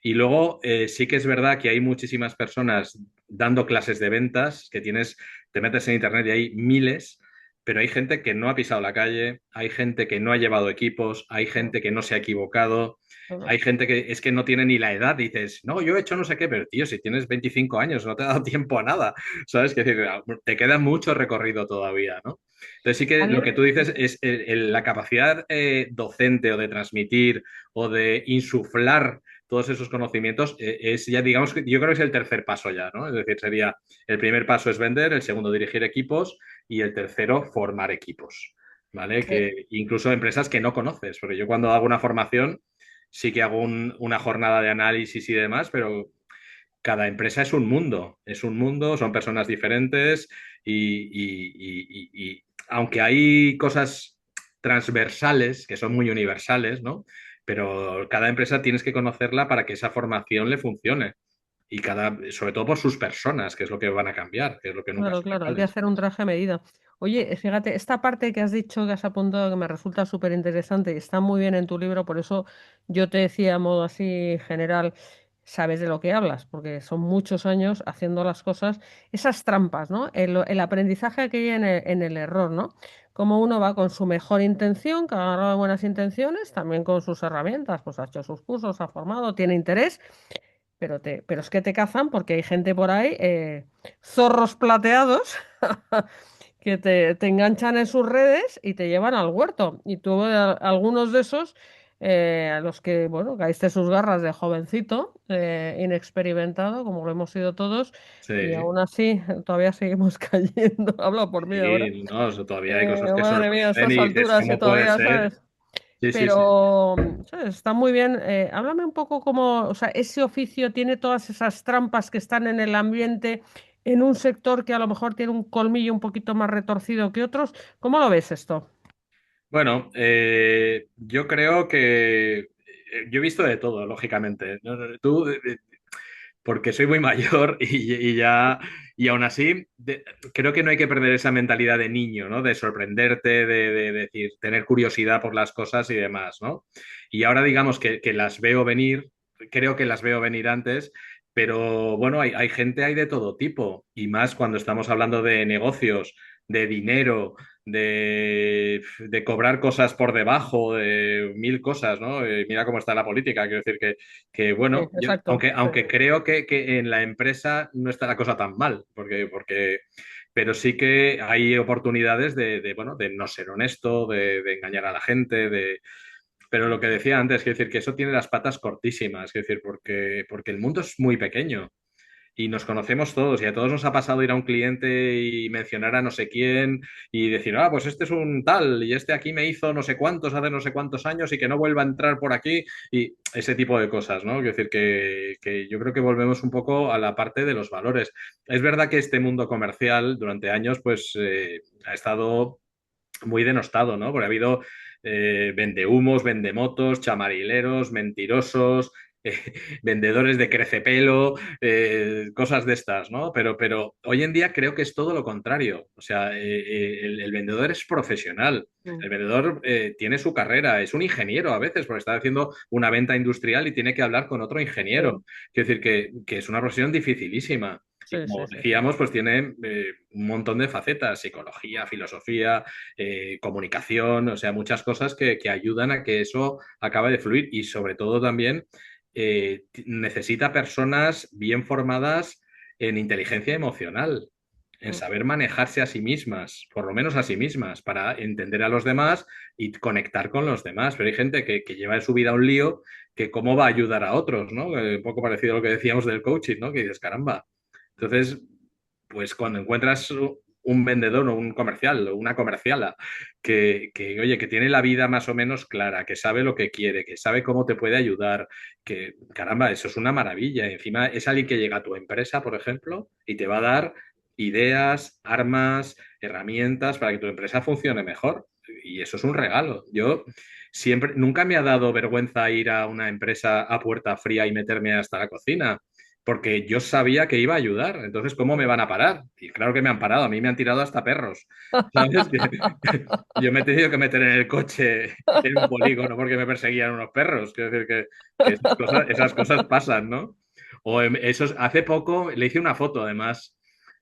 Y luego sí que es verdad que hay muchísimas personas dando clases de ventas, que tienes, te metes en internet y hay miles, pero hay gente que no ha pisado la calle, hay gente que no ha llevado equipos, hay claro, gente que no se ha equivocado, claro. hay gente que es que no tiene ni la edad, dices, no, yo he hecho no sé qué, pero tío, si tienes 25 años, no te ha dado tiempo a nada, ¿sabes? Que decir, te queda mucho recorrido todavía, ¿no? Entonces sí A que mí, lo que tú dices es la capacidad docente o de transmitir o de insuflar todos esos conocimientos es ya, digamos, que yo creo que es el tercer paso ya, ¿no? Es decir, sería el primer paso es vender, el segundo dirigir equipos y el tercero formar equipos, ¿vale? eh, Que incluso empresas que no conoces, porque yo cuando hago una formación sí que hago una jornada de análisis y demás, pero cada empresa es un mundo, son personas diferentes y aunque hay cosas transversales que son muy universales, ¿no? Pero cada empresa tienes que conocerla para que esa formación le funcione. Y sobre todo por sus personas, que es lo que van a cambiar, que es lo que nunca claro, son claro, hay que iguales. hacer un traje a medida. Oye, fíjate, esta parte que has dicho, que has apuntado, que me resulta súper interesante y está muy bien en tu libro, por eso yo te decía a modo así general, sabes de lo que hablas, porque son muchos años haciendo las cosas, esas trampas, ¿no? El aprendizaje que hay en el error, ¿no? Como uno va con su mejor intención, que ha agarrado buenas intenciones, también con sus herramientas, pues ha hecho sus cursos, ha formado, tiene interés. Pero es que te cazan porque hay gente por ahí, zorros plateados, que te enganchan en sus redes y te llevan al huerto. Y tú, algunos de esos, a los que, bueno, caíste sus garras de jovencito, inexperimentado, como lo hemos sido todos, y Sí, aún así todavía seguimos cayendo. Hablo por mí ahora. sí, no, todavía hay cosas que Madre mía, a sorprenden estas y dices, alturas y ¿cómo puede todavía, ser? ¿sabes? Sí, sí, sí. Pero, ¿sabes? Está muy bien. Háblame un poco cómo, o sea, ese oficio tiene todas esas trampas que están en el ambiente, en un sector que a lo mejor tiene un colmillo un poquito más retorcido que otros. ¿Cómo lo ves esto? Bueno, yo creo que yo he visto de todo, lógicamente. Tú, porque soy muy mayor y ya, y aún así, creo que no hay que perder esa mentalidad de niño, ¿no? De sorprenderte, de decir, tener curiosidad por las cosas y demás, ¿no? Y ahora digamos que las veo venir, creo que las veo venir antes, pero bueno, hay gente, hay de todo tipo, y más cuando estamos hablando de negocios, de dinero, de cobrar cosas por debajo, de mil cosas, ¿no? Mira cómo está la política, quiero decir que Sí, bueno, yo, exacto. Sí. aunque creo que en la empresa no está la cosa tan mal, pero sí que hay oportunidades bueno, de no ser honesto, de engañar a la gente, pero lo que decía antes, es decir, que eso tiene las patas cortísimas, es decir, porque el mundo es muy pequeño y nos conocemos todos y a todos nos ha pasado ir a un cliente y mencionar a no sé quién y decir, ah, pues este es un tal y este aquí me hizo no sé cuántos hace no sé cuántos años y que no vuelva a entrar por aquí y ese tipo de cosas, ¿no? Es decir, que yo creo que volvemos un poco a la parte de los valores. Es verdad que este mundo comercial durante años pues ha estado muy denostado, ¿no? Porque ha habido vendehumos, vendemotos, chamarileros, mentirosos, eh, vendedores de crecepelo, cosas de estas, ¿no? Pero hoy en día creo que es todo lo contrario. O sea, el vendedor es profesional. Mm, El vendedor tiene su carrera, es un ingeniero a veces, porque está haciendo una venta industrial y tiene que hablar con otro sí, ingeniero. Quiero decir que es una profesión dificilísima. Y sí, sí, como sí, sí. decíamos, pues tiene un montón de facetas, psicología, filosofía, comunicación, o sea, muchas cosas que ayudan a que eso acabe de fluir y sobre todo también necesita personas bien formadas en inteligencia emocional, en Mm. saber manejarse a sí mismas, por lo menos a sí mismas, para entender a los demás y conectar con los demás. Pero hay gente que lleva en su vida un lío que cómo va a ayudar a otros, ¿no? Un poco parecido a lo que decíamos del coaching, ¿no? Que dices, caramba. Entonces, pues cuando encuentras un vendedor o un comercial o una comerciala oye, que tiene la vida más o menos clara, que sabe lo que quiere, que sabe cómo te puede ayudar, que caramba, eso es una maravilla. Encima es alguien que llega a tu empresa, por ejemplo, y te va a dar ideas, armas, herramientas para que tu empresa funcione mejor. Y eso es un regalo. Yo siempre, nunca me ha dado vergüenza ir a una empresa a puerta fría y meterme hasta la cocina porque yo sabía que iba a ayudar. Entonces, ¿cómo me van a parar? Y claro que me han parado, a mí me han tirado hasta perros. ¿Sabes? Yo me he tenido que meter en el coche en un polígono porque me perseguían unos perros. Quiero decir que esas cosas pasan, ¿no? Hace poco le hice una foto, además.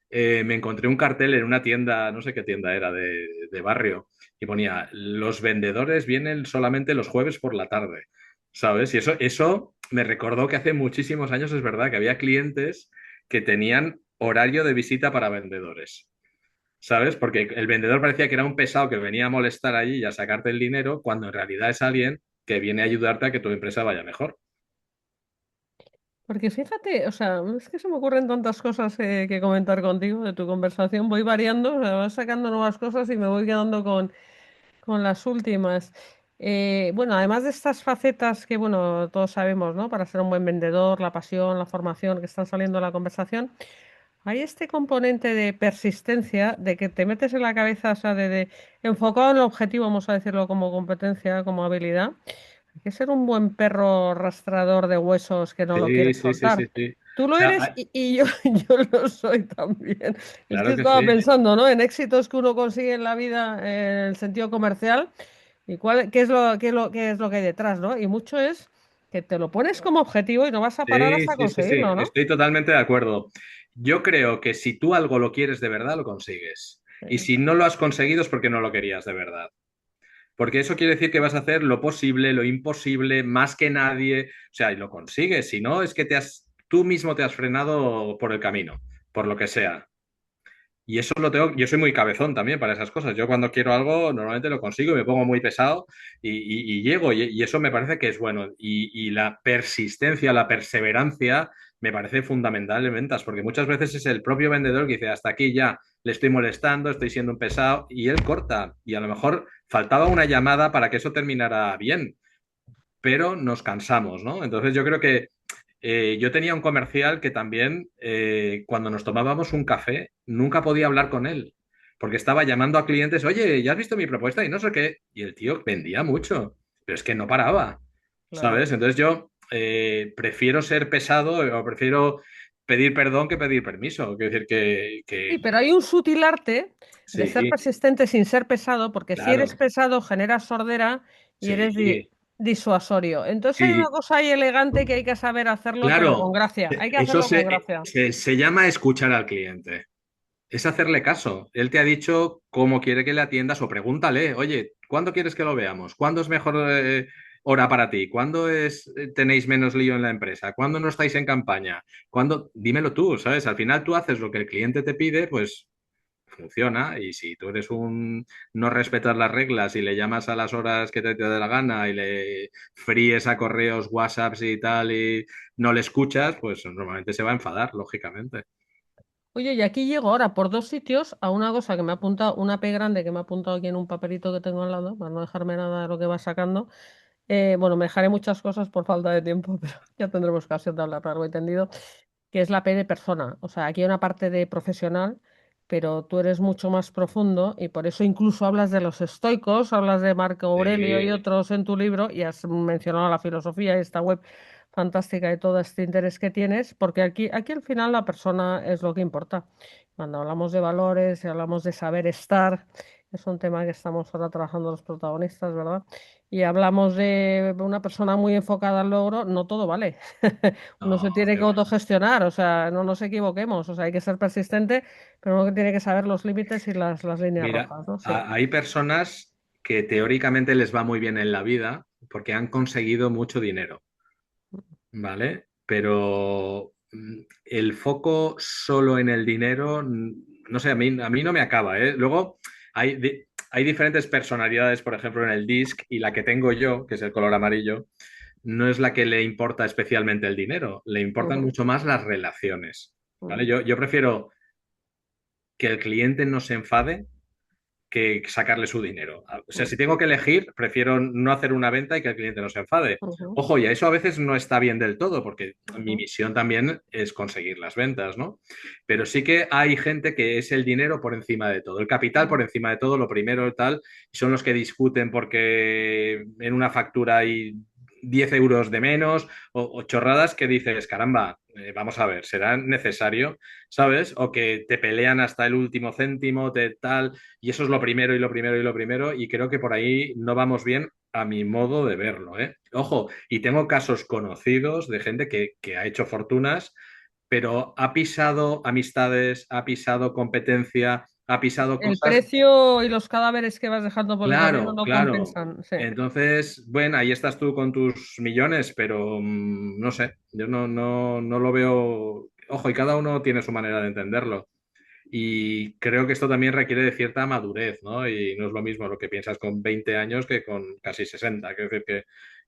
Me encontré un cartel en una tienda, no sé qué tienda era, de barrio, y ponía, los vendedores vienen solamente los jueves por la tarde. ¿Sabes? Y eso me recordó que hace muchísimos años es verdad que había clientes que tenían horario de visita para vendedores. ¿Sabes? Porque el vendedor parecía que era un pesado que venía a molestar allí y a sacarte el dinero, cuando en realidad es alguien que viene a ayudarte a que tu empresa vaya mejor. Porque fíjate, o sea, es que se me ocurren tantas cosas que comentar contigo de tu conversación. Voy variando, o sea, vas sacando nuevas cosas y me voy quedando con las últimas. Bueno, además de estas facetas que, bueno, todos sabemos, ¿no? Para ser un buen vendedor, la pasión, la formación que están saliendo en la conversación, hay este componente de persistencia, de que te metes en la cabeza, o sea, de enfocado en el objetivo, vamos a decirlo como competencia, como habilidad. Hay que ser un buen perro rastrador de huesos que no lo Sí, quieres sí, sí, soltar. sí, sí. Tú O lo sea, eres y yo, yo lo soy también. Es que claro que estaba sí. pensando, ¿no? En éxitos que uno consigue en la vida en el sentido comercial y qué es lo que hay detrás, ¿no? Y mucho es que te lo pones como objetivo y no vas a parar Sí, hasta sí, sí, sí, conseguirlo, ¿no? estoy totalmente de acuerdo. Yo creo que si tú algo lo quieres de verdad, lo consigues. Y Sí. si no lo has conseguido es porque no lo querías de verdad. Porque eso quiere decir que vas a hacer lo posible, lo imposible, más que nadie. O sea, y lo consigues. Si no, es que tú mismo te has frenado por el camino, por lo que sea. Y eso lo tengo, yo soy muy cabezón también para esas cosas. Yo cuando quiero algo normalmente lo consigo y me pongo muy pesado y llego y eso me parece que es bueno. Y la persistencia, la perseverancia me parece fundamental en ventas porque muchas veces es el propio vendedor que dice hasta aquí ya le estoy molestando, estoy siendo un pesado y él corta y a lo mejor faltaba una llamada para que eso terminara bien, pero nos cansamos, ¿no? Entonces yo creo que yo tenía un comercial que también, cuando nos tomábamos un café, nunca podía hablar con él, porque estaba llamando a clientes, oye, ¿ya has visto mi propuesta? Y no sé qué. Y el tío vendía mucho, pero es que no paraba, Claro. ¿sabes? Entonces yo prefiero ser pesado o prefiero pedir perdón que pedir permiso. Quiero decir Sí, pero hay un sutil arte de ser sí, persistente sin ser pesado, porque si eres claro, pesado generas sordera y eres sí, disuasorio. Entonces hay una sí. cosa ahí elegante que hay que saber hacerlo, pero con Claro, gracia. Hay que eso hacerlo con gracia. se llama escuchar al cliente. Es hacerle caso. Él te ha dicho cómo quiere que le atiendas o pregúntale, oye, ¿cuándo quieres que lo veamos? ¿Cuándo es mejor hora para ti? ¿Cuándo tenéis menos lío en la empresa? ¿Cuándo no estáis en campaña? ¿Cuándo? Dímelo tú, ¿sabes? Al final tú haces lo que el cliente te pide, pues funciona. Y si tú eres un no respetas las reglas y le llamas a las horas que te dé la gana y le fríes a correos, WhatsApps y tal y no le escuchas, pues normalmente se va a enfadar, lógicamente. Oye, y aquí llego ahora por dos sitios a una cosa que me ha apuntado, una P grande que me ha apuntado aquí en un papelito que tengo al lado, para no dejarme nada de lo que va sacando. Bueno, me dejaré muchas cosas por falta de tiempo, pero ya tendremos ocasión de hablar largo y tendido, que es la P de persona. O sea, aquí hay una parte de profesional, pero tú eres mucho más profundo y por eso incluso hablas de los estoicos, hablas de Marco Aurelio y Sí, otros en tu libro y has mencionado la filosofía y esta web fantástica y todo este interés que tienes, porque aquí al final la persona es lo que importa. Cuando hablamos de valores y hablamos de saber estar, es un tema que estamos ahora trabajando los protagonistas, ¿verdad? Y hablamos de una persona muy enfocada al logro, no todo vale. Uno se no, tiene qué que va. autogestionar, o sea, no nos equivoquemos, o sea, hay que ser persistente, pero uno que tiene que saber los límites y las líneas Mira, rojas, ¿no? Sí. hay personas que teóricamente les va muy bien en la vida porque han conseguido mucho dinero. ¿vale? Pero el foco solo en el dinero, no sé, a mí no me acaba, ¿eh? Luego hay diferentes personalidades, por ejemplo, en el disc, y la que tengo yo, que es el color amarillo, no es la que le importa especialmente el dinero, le importan Ujú, mucho más las relaciones, ¿vale? ujú, Yo prefiero que el cliente no se enfade que sacarle su dinero. O sea, si ujú, tengo que elegir, prefiero no hacer una venta y que el cliente no se enfade. ujú, Ojo, y a eso a veces no está bien del todo, porque mi ujú, misión también es conseguir las ventas, ¿no? Pero sí que hay gente que es el dinero por encima de todo, el capital por ujú. encima de todo, lo primero y tal, y son los que discuten porque en una factura hay 10 euros de menos o chorradas que dices, caramba, vamos a ver, ¿será necesario? ¿Sabes? O que te pelean hasta el último céntimo, te tal, y eso es lo primero y lo primero y lo primero, y creo que por ahí no vamos bien a mi modo de verlo, ¿eh? Ojo, y tengo casos conocidos de gente que ha hecho fortunas, pero ha pisado amistades, ha pisado competencia, ha pisado El cosas. precio y los cadáveres que vas dejando por el camino Claro, no claro. compensan. Sí. Entonces, bueno, ahí estás tú con tus millones, pero no sé, yo no lo veo. Ojo, y cada uno tiene su manera de entenderlo. Y creo que esto también requiere de cierta madurez, ¿no? Y no es lo mismo lo que piensas con 20 años que con casi 60. Quiero decir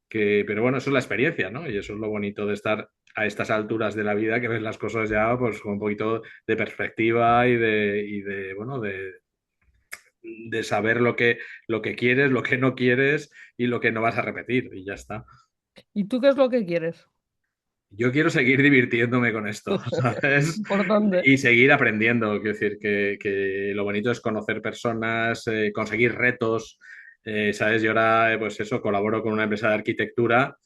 pero bueno, eso es la experiencia, ¿no? Y eso es lo bonito de estar a estas alturas de la vida, que ves las cosas ya pues con un poquito de perspectiva bueno, de saber lo que quieres, lo que no quieres y lo que no vas a repetir. Y ya está. ¿Y tú qué es lo que quieres? Yo quiero seguir divirtiéndome con esto, ¿sabes? Importante. Y seguir aprendiendo. Quiero decir que lo bonito es conocer personas, conseguir retos, ¿sabes? Yo ahora, pues eso, colaboro con una empresa de arquitectura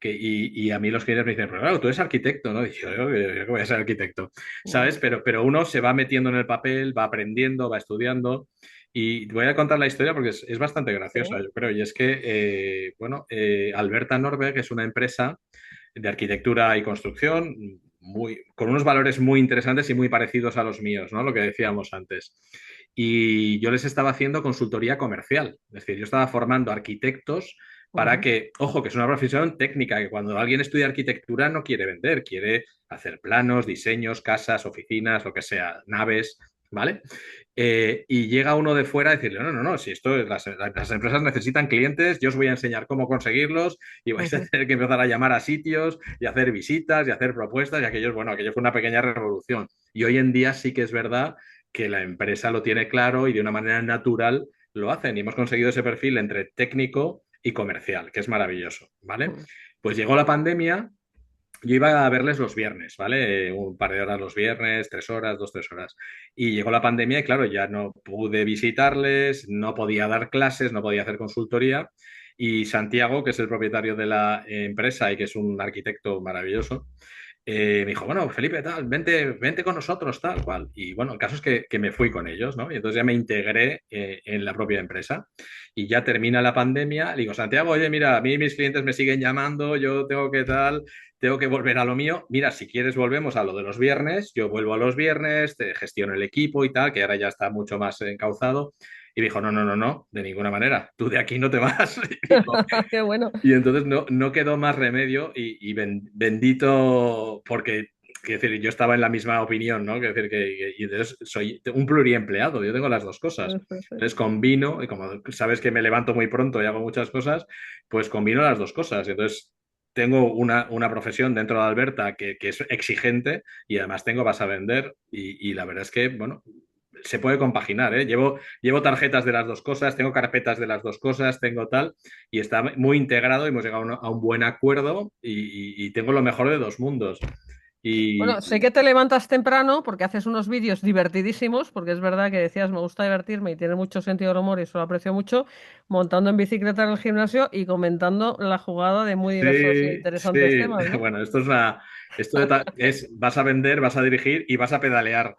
y a mí los clientes me dicen, pero claro, tú eres arquitecto, ¿no? Y yo que voy a ser arquitecto, Mm, ¿sabes? Pero uno se va metiendo en el papel, va aprendiendo, va estudiando. Y te voy a contar la historia porque es bastante graciosa, sí. yo creo. Y es que, bueno, Alberta Norberg es una empresa de arquitectura y construcción, con unos valores muy interesantes y muy parecidos a los míos, ¿no? Lo que decíamos antes. Y yo les estaba haciendo consultoría comercial, es decir, yo estaba formando arquitectos para Ujú, que, ojo, que es una profesión técnica, que cuando alguien estudia arquitectura no quiere vender, quiere hacer planos, diseños, casas, oficinas, lo que sea, naves, ¿vale? Y llega uno de fuera a decirle, no, no, no, si esto las empresas necesitan clientes, yo os voy a enseñar cómo conseguirlos y vais a ujú. tener que empezar a llamar a sitios y hacer visitas y hacer propuestas y aquello fue una pequeña revolución. Y hoy en día sí que es verdad que la empresa lo tiene claro y de una manera natural lo hacen y hemos conseguido ese perfil entre técnico y comercial, que es maravilloso, ¿vale? Mm. Pues llegó la pandemia. Yo iba a verles los viernes, ¿vale? Un par de horas los viernes, 3 horas, 2, 3 horas. Y llegó la pandemia y claro, ya no pude visitarles, no podía dar clases, no podía hacer consultoría. Y Santiago, que es el propietario de la empresa y que es un arquitecto maravilloso, me dijo, bueno, Felipe, tal, vente con nosotros, tal cual. Y bueno, el caso es que me fui con ellos, ¿no? Y entonces ya me integré en la propia empresa. Y ya termina la pandemia, le digo, Santiago, oye, mira, a mí mis clientes me siguen llamando, yo tengo que tal, tengo que volver a lo mío. Mira, si quieres volvemos a lo de los viernes, yo vuelvo a los viernes, te gestiono el equipo y tal, que ahora ya está mucho más encauzado. Y me dijo, no, no, no, no, de ninguna manera, tú de aquí no te vas. Y dijo, Qué bueno. y entonces no quedó más remedio y bendito porque, quiero decir, yo estaba en la misma opinión, ¿no? Quiero decir y entonces soy un pluriempleado, yo tengo las dos Sí, cosas. sí, sí. Entonces combino, y como sabes que me levanto muy pronto y hago muchas cosas, pues combino las dos cosas. Entonces tengo una profesión dentro de Alberta que es exigente y además vas a vender y la verdad es que, bueno, se puede compaginar, ¿eh? Llevo tarjetas de las dos cosas, tengo carpetas de las dos cosas, tengo tal, y está muy integrado y hemos llegado a un buen acuerdo y tengo lo mejor de dos mundos. Bueno, Y sé que te levantas temprano porque haces unos vídeos divertidísimos, porque es verdad que decías, me gusta divertirme y tiene mucho sentido del humor y eso lo aprecio mucho, montando en bicicleta en el gimnasio y comentando la jugada de muy diversos e sí, interesantes sí, temas, ¿no? bueno, vas a vender, vas a dirigir y vas a pedalear.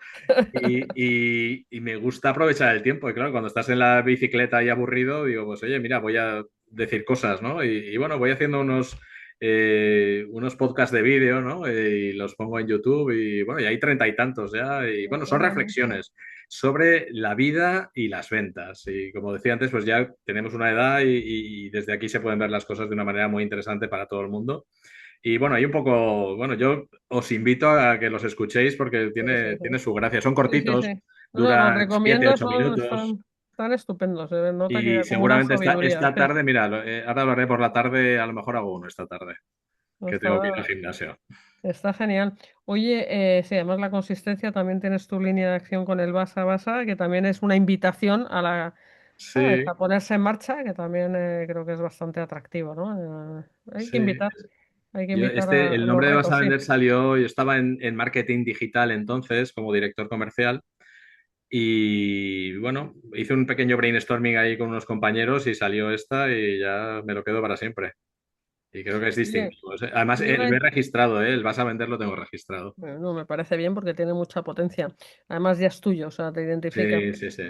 Y me gusta aprovechar el tiempo. Y claro, cuando estás en la bicicleta y aburrido, digo, pues oye, mira, voy a decir cosas, ¿no? Y bueno, voy haciendo unos podcasts de vídeo, ¿no? Y los pongo en YouTube y bueno, y hay 30 y tantos ya. Y bueno, son Bueno, mucho. reflexiones sobre la vida y las ventas. Y como decía antes, pues ya tenemos una edad y desde aquí se pueden ver las cosas de una manera muy interesante para todo el mundo. Y bueno, hay un poco, bueno, yo os invito a que los escuchéis porque Sí, sí, tiene sí. su gracia. Son Sí, sí, cortitos, sí. No, los duran 7 recomiendo, 8 minutos. están estupendos. Se nota que Y acumulan seguramente sabiduría. esta tarde, mira, ahora lo haré por la tarde, a lo mejor hago uno esta tarde, que tengo que ir al Está, gimnasio. está genial. Oye, sí, además la consistencia, también tienes tu línea de acción con el Basa Basa, que también es una invitación a ¿sabes? Sí, A ponerse en marcha, que también creo que es bastante atractivo, ¿no? sí. Hay que Yo, invitar el a los nombre de Vas retos, a sí. Vender salió, yo estaba en marketing digital entonces como director comercial y bueno, hice un pequeño brainstorming ahí con unos compañeros y salió esta y ya me lo quedo para siempre. Y creo que es Oye, distintivo. Además, yo iba a lo he decir- registrado, ¿eh? El Vas a Vender lo tengo registrado. bueno, no, me parece bien porque tiene mucha potencia. Además ya es tuyo, o sea, te identifica. Sí, sí, sí.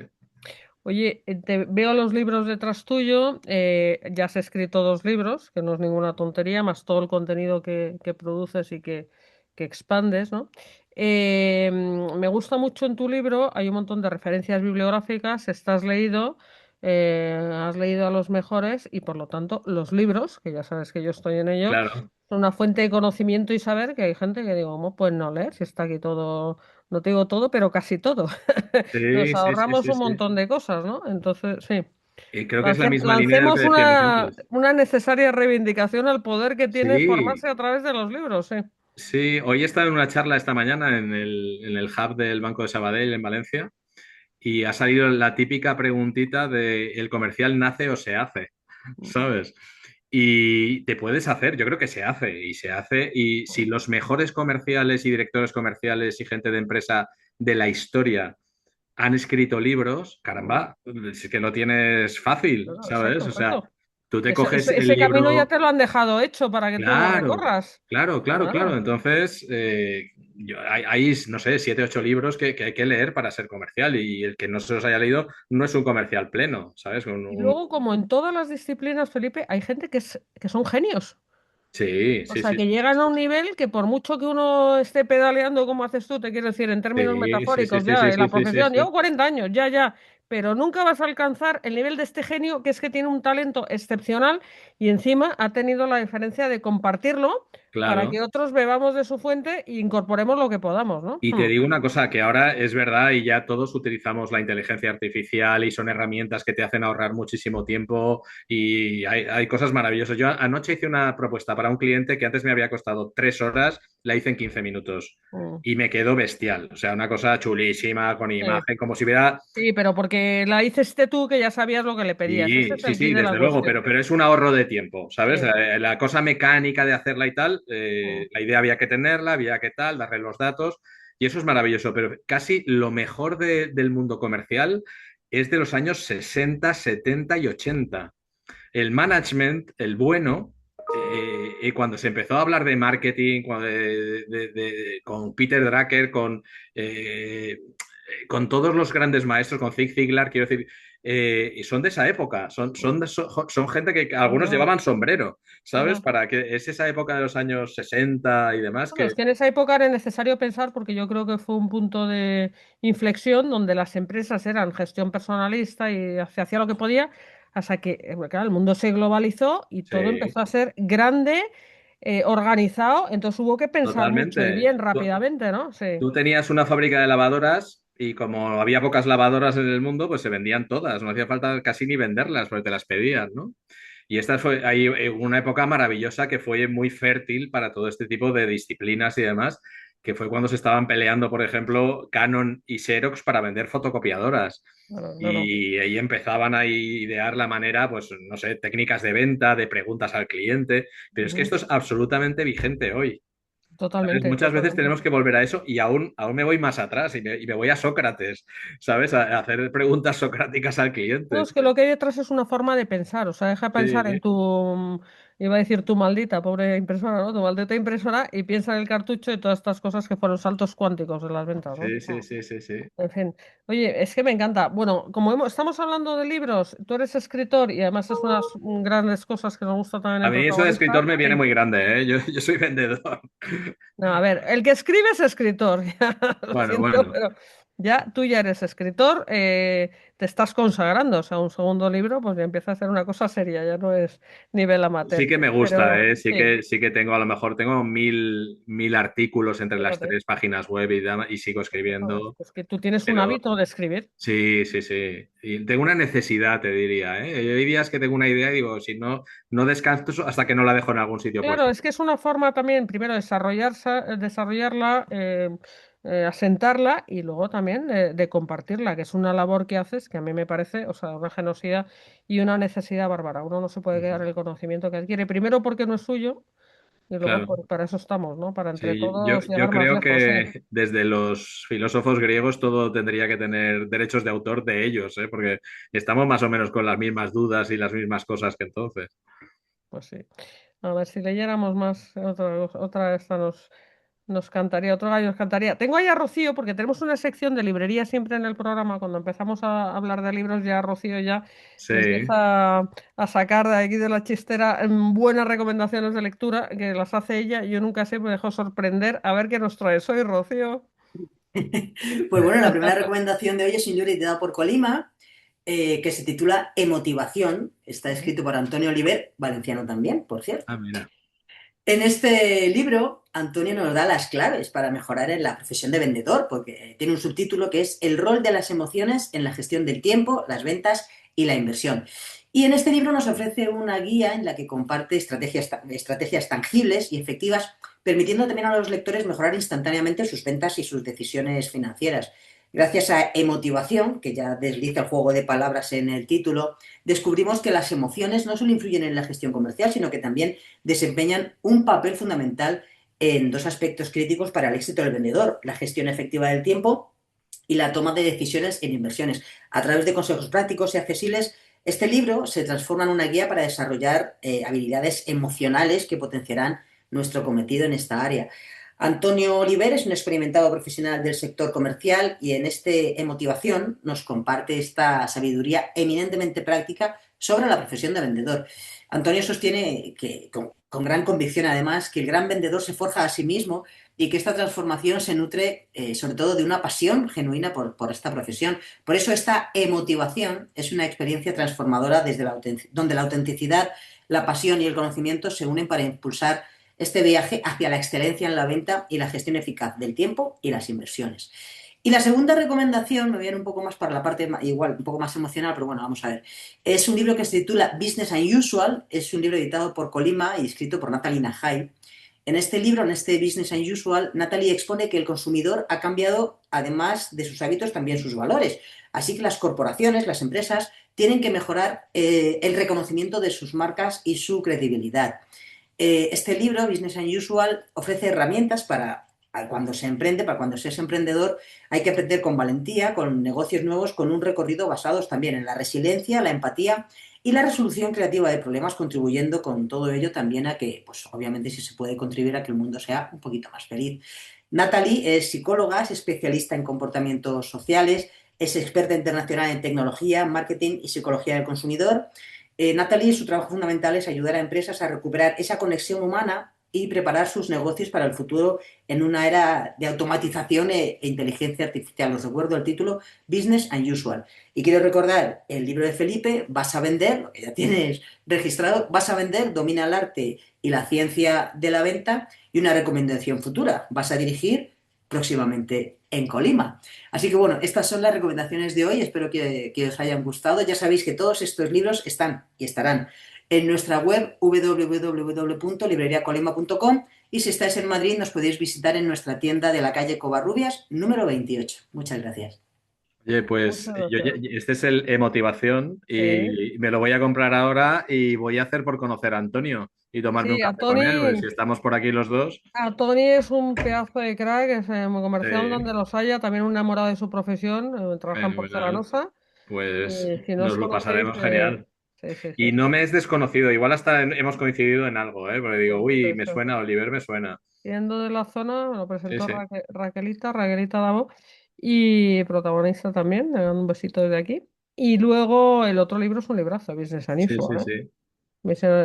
Oye, veo los libros detrás tuyo, ya has escrito 2 libros, que no es ninguna tontería, más todo el contenido que produces y que expandes, ¿no? Me gusta mucho en tu libro, hay un montón de referencias bibliográficas, has leído a los mejores y por lo tanto los libros, que ya sabes que yo estoy en ello, Claro. son una fuente de conocimiento y saber que hay gente que digo, "¿Cómo pues no leer? Si está aquí todo, no te digo todo, pero casi todo." Nos Sí, sí, sí, ahorramos sí, un sí. montón de cosas, ¿no? Entonces, sí. Y creo que es la misma línea de lo que Lancemos decíamos antes. una necesaria reivindicación al poder que tiene Sí, formarse a través de los libros, sí. sí. Hoy he estado en una charla esta mañana en el hub del Banco de Sabadell en Valencia y ha salido la típica preguntita de ¿el comercial nace o se hace? ¿Sabes? Y te puedes hacer, yo creo que se hace, y si los mejores comerciales y directores comerciales y gente de empresa de la historia han escrito libros, caramba, es que lo tienes No, fácil, no, exacto, ¿sabes? O sea, exacto. tú te Ese, coges ese- el ese camino ya libro. te lo han dejado hecho para que tú lo Claro, recorras. claro, claro, claro. Claro. Entonces, hay, no sé, 7 8 libros que hay que leer para ser comercial y el que no se los haya leído no es un comercial pleno, ¿sabes? Y luego, como en todas las disciplinas, Felipe, hay gente que son genios. Sí, O sí, sea, sí, que sí, llegan a sí, un nivel que por mucho que uno esté pedaleando como haces tú, te quiero decir, en términos sí, sí, sí, metafóricos, sí, ya, sí, en sí, la sí, sí, profesión, sí. llevo 40 años, ya, ya, pero nunca vas a alcanzar el nivel de este genio que es que tiene un talento excepcional y encima ha tenido la diferencia de compartirlo para que Claro. otros bebamos de su fuente e incorporemos lo que podamos, ¿no? Y te digo una cosa, que ahora es verdad y ya todos utilizamos la inteligencia artificial y son herramientas que te hacen ahorrar muchísimo tiempo y hay cosas maravillosas. Yo anoche hice una propuesta para un cliente que antes me había costado 3 horas, la hice en 15 minutos Mm. y me quedó bestial. O sea, una cosa chulísima, con Eh, imagen, como si hubiera. sí, pero porque la hiciste tú que ya sabías lo que le pedías. Ese Sí, es sí, el quid sí, de la desde luego, cuestión. pero es un ahorro de tiempo, ¿sabes? Sí. La cosa mecánica de hacerla y tal, Mm. la idea había que tenerla, había que tal, darle los datos, y eso es maravilloso, pero casi lo mejor del mundo comercial es de los años 60, 70 y 80. El management, el bueno, cuando se empezó a hablar de marketing, con Peter Drucker, con todos los grandes maestros, con Zig Ziglar, quiero decir, y son de esa época, son gente que No, algunos no, llevaban sombrero, ¿sabes? no. Para que es esa época de los años 60 y demás Bueno, que. es que en esa época era necesario pensar porque yo creo que fue un punto de inflexión donde las empresas eran gestión personalista y se hacía lo que podía, hasta que claro, el mundo se globalizó y todo Sí, empezó a ser grande, organizado, entonces hubo que pensar mucho y totalmente. bien rápidamente, ¿no? Sí. Tú tenías una fábrica de lavadoras y como había pocas lavadoras en el mundo, pues se vendían todas, no hacía falta casi ni venderlas porque te las pedían, ¿no? Y esta fue ahí una época maravillosa que fue muy fértil para todo este tipo de disciplinas y demás, que fue cuando se estaban peleando, por ejemplo, Canon y Xerox para vender fotocopiadoras. Claro, claro. Y ahí empezaban a idear la manera, pues, no sé, técnicas de venta, de preguntas al cliente, pero es que Ujú. esto es absolutamente vigente hoy. ¿Sabes? Totalmente, Muchas veces totalmente. tenemos que volver a eso y aún me voy más atrás y me voy a Sócrates, ¿sabes? A hacer preguntas socráticas al No, cliente. es que lo que hay detrás es una forma de pensar, o sea, deja de pensar en Sí, iba a decir tu maldita, pobre impresora, ¿no? Tu maldita impresora y piensa en el cartucho y todas estas cosas que fueron saltos cuánticos de las ventas, ¿no? sí, sí, sí, sí, sí. En fin, oye, es que me encanta. Bueno, como estamos hablando de libros, tú eres escritor y además es unas grandes cosas que nos gusta también A en mí eso de escritor protagonistas. me viene Sí. muy grande, ¿eh? Yo soy vendedor. No, a ver, el que escribe es escritor, ya, lo Bueno, siento, bueno. pero... ya tú ya eres escritor, te estás consagrando, o sea, un segundo libro, pues ya empieza a ser una cosa seria, ya no es nivel Sí amateur. que me gusta, Pero ¿eh? sí, Sí que tengo, a lo mejor tengo mil artículos entre las fíjate, tres páginas web y sigo joder, escribiendo, pues que tú tienes un pero hábito de escribir. sí, sí, sí. Y tengo una necesidad, te diría, ¿eh? Hay días que tengo una idea y digo, si no, no descanso hasta que no la dejo en algún sitio Claro, puesto. es que es una forma también, primero, desarrollarla, asentarla y luego también de compartirla, que es una labor que haces que a mí me parece, o sea, una generosidad y una necesidad bárbara. Uno no se puede quedar Ujú. el conocimiento que adquiere, primero porque no es suyo y luego Claro. para eso estamos, ¿no? Para entre Sí, todos yo llegar más creo lejos, sí. que desde los filósofos griegos todo tendría que tener derechos de autor de ellos, ¿eh? Porque estamos más o menos con las mismas dudas y las mismas cosas que entonces. Pues sí. A ver, si leyéramos más, otra esta nos cantaría, otro gallo nos cantaría. Tengo ahí a Rocío, porque tenemos una sección de librería siempre en el programa. Cuando empezamos a hablar de libros, ya Rocío ya Sí. empieza a sacar de aquí de la chistera buenas recomendaciones de lectura, que las hace ella. Yo nunca sé, me dejo sorprender a ver qué nos trae. Soy Rocío. Pues bueno, la primera recomendación de hoy es un libro editado por Colima, que se titula Emotivación. Está escrito por Antonio Oliver, valenciano también, por cierto. Ah, mira. En este libro, Antonio nos da las claves para mejorar en la profesión de vendedor, porque tiene un subtítulo que es El rol de las emociones en la gestión del tiempo, las ventas y la inversión. Y en este libro nos ofrece una guía en la que comparte estrategias tangibles y efectivas, permitiendo también a los lectores mejorar instantáneamente sus ventas y sus decisiones financieras. Gracias a Emotivación, que ya desliza el juego de palabras en el título, descubrimos que las emociones no solo influyen en la gestión comercial, sino que también desempeñan un papel fundamental en dos aspectos críticos para el éxito del vendedor: la gestión efectiva del tiempo y la toma de decisiones en inversiones. A través de consejos prácticos y accesibles, este libro se transforma en una guía para desarrollar habilidades emocionales que potenciarán nuestro cometido en esta área. Antonio Oliver es un experimentado profesional del sector comercial y en este Emotivación nos comparte esta sabiduría eminentemente práctica sobre la profesión de vendedor. Antonio sostiene que, con gran convicción además, que el gran vendedor se forja a sí mismo y que esta transformación se nutre sobre todo de una pasión genuina por esta profesión. Por eso esta emotivación es una experiencia transformadora donde la autenticidad, la pasión y el conocimiento se unen para impulsar este viaje hacia la excelencia en la venta y la gestión eficaz del tiempo y las inversiones. Y la segunda recomendación, me voy a ir un poco más para la parte igual, un poco más emocional, pero bueno, vamos a ver. Es un libro que se titula Business Unusual, es un libro editado por Colima y escrito por Natalie Najai. En este libro, en este Business Unusual, Natalie expone que el consumidor ha cambiado, además de sus hábitos, también sus valores. Así que las corporaciones, las empresas, tienen que mejorar el reconocimiento de sus marcas y su credibilidad. Este libro, Business Unusual, ofrece herramientas para cuando se emprende, para cuando se es emprendedor, hay que aprender con valentía, con negocios nuevos, con un recorrido basados también en la resiliencia, la empatía y la resolución creativa de problemas, contribuyendo con todo ello también a que, pues obviamente, si se puede contribuir a que el mundo sea un poquito más feliz. Natalie es psicóloga, es especialista en comportamientos sociales, es experta internacional en tecnología, marketing y psicología del consumidor. Natalie, su trabajo fundamental es ayudar a empresas a recuperar esa conexión humana y preparar sus negocios para el futuro en una era de automatización e inteligencia artificial. Os recuerdo el título, Business Unusual. Y quiero recordar el libro de Felipe, Vas a vender, lo que ya tienes registrado, Vas a vender, domina el arte y la ciencia de la venta, y una recomendación futura, vas a dirigir próximamente en Colima. Así que bueno, estas son las recomendaciones de hoy, espero que os hayan gustado. Ya sabéis que todos estos libros están y estarán en nuestra web www.libreriacolima.com, y si estáis en Madrid nos podéis visitar en nuestra tienda de la calle Covarrubias número 28. Muchas gracias. Oye, pues Muchas yo, gracias. este es el Motivación Sí, y me lo voy a comprar ahora y voy a hacer por conocer a Antonio y tomarme un sí, café con él, pues si estamos por aquí los dos. Tony es un pedazo de crack, es comercial Sí, donde los haya, también un enamorado de su profesión, trabaja en fenomenal. porcelanosa. Pues Si no os nos lo conocéis, pasaremos genial. sí, sí, sí. Y no me es desconocido, igual hasta hemos coincidido en algo, ¿eh? Porque digo, Pues uy, me eso. suena, Oliver me suena. Siendo de la zona, me lo Sí, presentó sí, Raquelita Davo, y protagonista también, le mando un besito desde aquí. Y luego el otro libro es un librazo, Business sí, sí, Unusual, ¿eh? sí.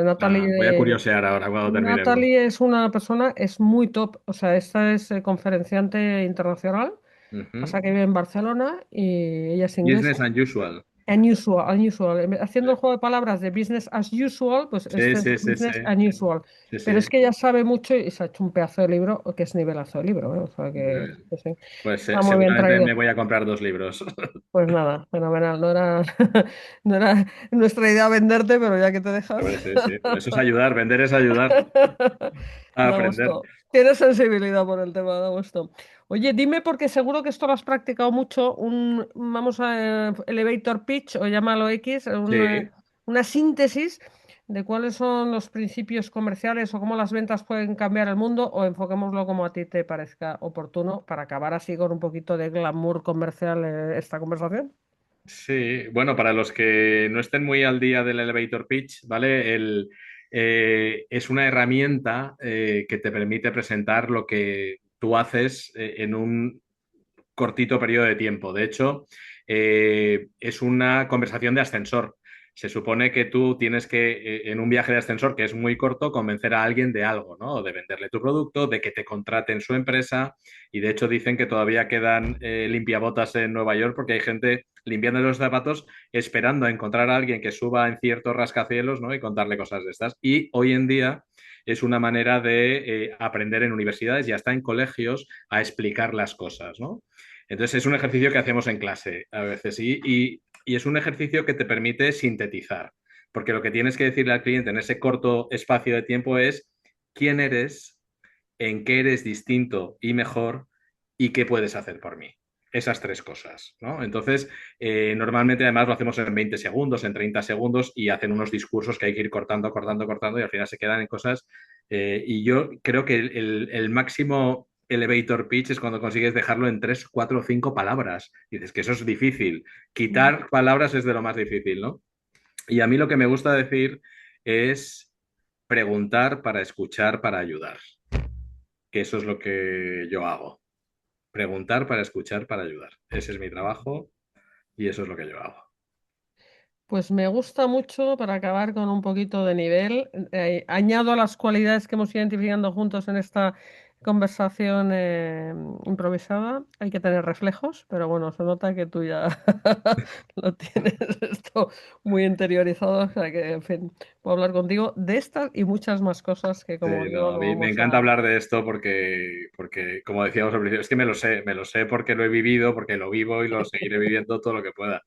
Natalie, Voy a curiosear ahora cuando terminemos. Natalie es una persona, es muy top, o sea, esta es conferenciante internacional, Ujú. Pasa que vive en Barcelona y ella es inglesa. Business unusual. Unusual, unusual. Haciendo el juego de palabras de business as usual, pues Sí, este es sí, sí, sí. business unusual. Sí, Pero es sí. que ella sabe mucho y se ha hecho un pedazo de libro, que es nivelazo de libro, ¿eh? O sea Muy que bien. sí, Pues está muy bien seguramente me traído. voy a comprar 2 libros. Pues nada, fenomenal. No era, no era nuestra idea venderte, pero ya que te dejas. Pues sí, sí. Eso es ayudar. Vender es ayudar a Da aprender. gusto. Tienes sensibilidad por el tema, da gusto. Oye, dime porque seguro que esto lo has practicado mucho, vamos a elevator pitch o llámalo X, Sí. una síntesis de cuáles son los principios comerciales o cómo las ventas pueden cambiar el mundo, o enfoquémoslo como a ti te parezca oportuno para acabar así con un poquito de glamour comercial esta conversación. Sí, bueno, para los que no estén muy al día del elevator pitch, ¿vale? Es una herramienta que te permite presentar lo que tú haces en un cortito periodo de tiempo. De hecho, es una conversación de ascensor. Se supone que tú tienes que, en un viaje de ascensor que es muy corto, convencer a alguien de algo, ¿no? De venderle tu producto, de que te contrate en su empresa. Y de hecho dicen que todavía quedan limpiabotas en Nueva York porque hay gente limpiando los zapatos esperando a encontrar a alguien que suba en ciertos rascacielos, ¿no? Y contarle cosas de estas. Y hoy en día es una manera de aprender en universidades y hasta en colegios a explicar las cosas, ¿no? Entonces es un ejercicio que hacemos en clase a veces y es un ejercicio que te permite sintetizar, porque lo que tienes que decirle al cliente en ese corto espacio de tiempo es quién eres, en qué eres distinto y mejor y qué puedes hacer por mí. Esas 3 cosas, ¿no? Entonces, normalmente además lo hacemos en 20 segundos, en 30 segundos y hacen unos discursos que hay que ir cortando, cortando, cortando y al final se quedan en cosas. Y yo creo que el máximo elevator pitch es cuando consigues dejarlo en 3, 4, 5 palabras. Dices que eso es difícil. Quitar palabras es de lo más difícil, ¿no? Y a mí lo que me gusta decir es preguntar para escuchar, para ayudar, que eso es lo que yo hago. Preguntar para escuchar, para ayudar. Ese es mi trabajo y eso es lo que yo hago. Pues me gusta mucho para acabar con un poquito de nivel. Añado a las cualidades que hemos ido identificando juntos en esta conversación improvisada. Hay que tener reflejos, pero bueno, se nota que tú ya lo tienes esto muy interiorizado. O sea que, en fin, puedo hablar contigo de estas y muchas más cosas que como Sí, digo, no, a no mí me vamos encanta a... hablar de esto porque, como decíamos al principio, es que me lo sé porque lo he vivido, porque lo vivo y lo seguiré viviendo todo lo que pueda.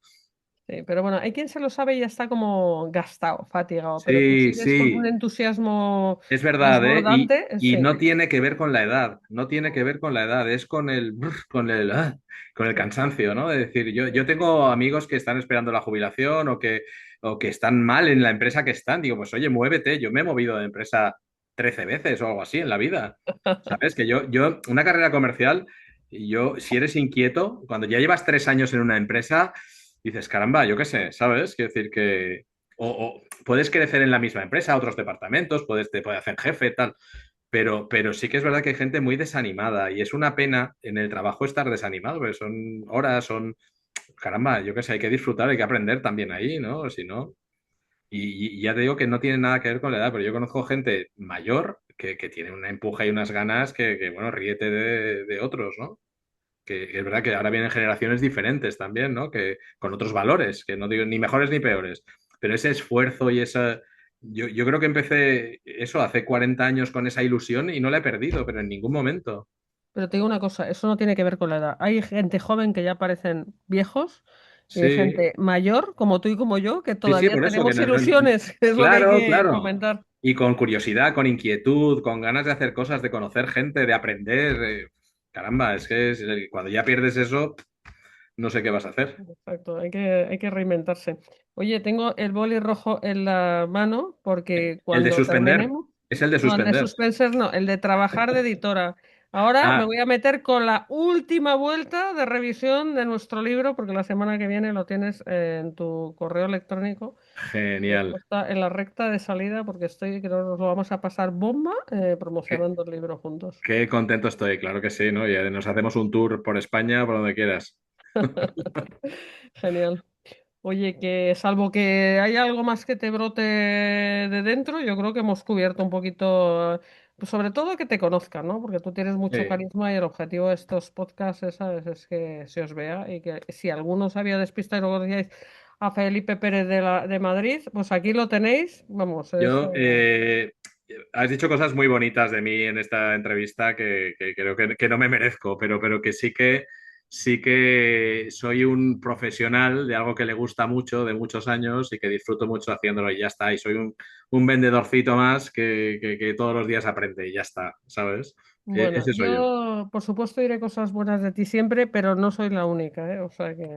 Sí, pero bueno, hay quien se lo sabe y ya está como gastado, fatigado, pero tú Sí, sigues con un sí, entusiasmo es verdad, ¿eh? desbordante, Y sí. no tiene que ver con la edad, no tiene que ver con la edad, es con el Sí, cansancio, ¿no? Es decir, sí. yo tengo amigos que están esperando la jubilación o que están mal en la empresa que están. Digo, pues oye, muévete, yo me he movido de empresa 13 veces o algo así en la vida. ¿Sabes? Que una carrera comercial, si eres inquieto, cuando ya llevas 3 años en una empresa, dices, caramba, yo qué sé, ¿sabes? Quiero decir que o puedes crecer en la misma empresa, otros departamentos, te puede hacer jefe, tal. Pero sí que es verdad que hay gente muy desanimada y es una pena en el trabajo estar desanimado, porque son horas, caramba, yo qué sé, hay que disfrutar, hay que aprender también ahí, ¿no? Si no, y ya te digo que no tiene nada que ver con la edad, pero yo conozco gente mayor que tiene una empuje y unas ganas bueno, ríete de otros, ¿no? Que es verdad que ahora vienen generaciones diferentes también, ¿no? Que con otros valores, que no digo ni mejores ni peores, pero ese esfuerzo y esa... Yo creo que empecé eso hace 40 años con esa ilusión y no la he perdido, pero en ningún momento. Pero te digo una cosa, eso no tiene que ver con la edad. Hay gente joven que ya parecen viejos y hay Sí, gente mayor, como tú y como yo, que sí, sí, todavía por eso que tenemos ilusiones, que es lo que hay claro, que claro. fomentar. Y con curiosidad, con inquietud, con ganas de hacer cosas, de conocer gente, de aprender. Caramba, cuando ya pierdes eso, no sé qué vas a hacer. Exacto, hay que reinventarse. Oye, tengo el boli rojo en la mano porque El de cuando suspender, terminemos, es el de no, el de suspender. Suspenser no, el de trabajar de editora. Ahora me Ah, voy a meter con la última vuelta de revisión de nuestro libro porque la semana que viene lo tienes en tu correo electrónico. genial. Está en la recta de salida porque estoy, creo que nos lo vamos a pasar bomba promocionando el libro juntos. Qué contento estoy, claro que sí, ¿no? Y nos hacemos un tour por España, por donde quieras. Genial. Oye, que salvo que haya algo más que te brote de dentro, yo creo que hemos cubierto un poquito sobre todo que te conozcan, ¿no? Porque tú tienes mucho Sí. carisma y el objetivo de estos podcasts, ¿sabes? Es que se os vea y que si alguno se había despistado y no conocíais a Felipe Pérez de Madrid, pues aquí lo tenéis, vamos, es... Yo, has dicho cosas muy bonitas de mí en esta entrevista que creo que no me merezco, pero que sí que soy un profesional de algo que le gusta mucho, de muchos años y que disfruto mucho haciéndolo y ya está. Y soy un vendedorcito más que todos los días aprende y ya está, ¿sabes? Bueno, Ese soy yo. yo por supuesto diré cosas buenas de ti siempre, pero no soy la única, ¿eh? O sea que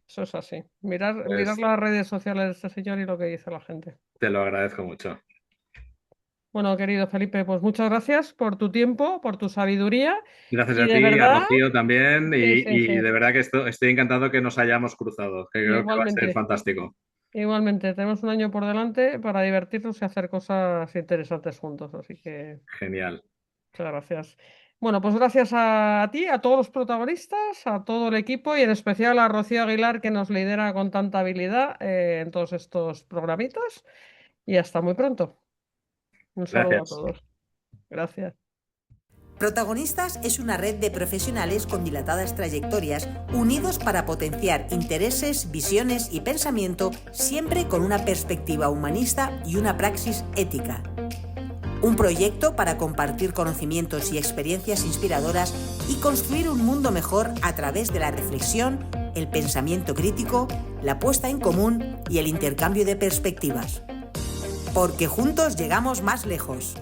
eso es así. Mirar Pues las redes sociales de este señor y lo que dice la gente. te lo agradezco mucho. Bueno, querido Felipe, pues muchas gracias por tu tiempo, por tu sabiduría Gracias y a de ti, a verdad, Rocío también, sí, sí, sí, y de verdad que estoy encantado que nos hayamos cruzado, que creo que va a ser igualmente, fantástico. igualmente, tenemos un año por delante para divertirnos y hacer cosas interesantes juntos, así que Genial. muchas gracias. Bueno, pues gracias a ti, a todos los protagonistas, a todo el equipo y en especial a Rocío Aguilar que nos lidera con tanta habilidad en todos estos programitas y hasta muy pronto. Un saludo a Gracias. todos. Gracias. Protagonistas es una red de profesionales con dilatadas trayectorias unidos para potenciar intereses, visiones y pensamiento, siempre con una perspectiva humanista y una praxis ética. Un proyecto para compartir conocimientos y experiencias inspiradoras y construir un mundo mejor a través de la reflexión, el pensamiento crítico, la puesta en común y el intercambio de perspectivas. Porque juntos llegamos más lejos.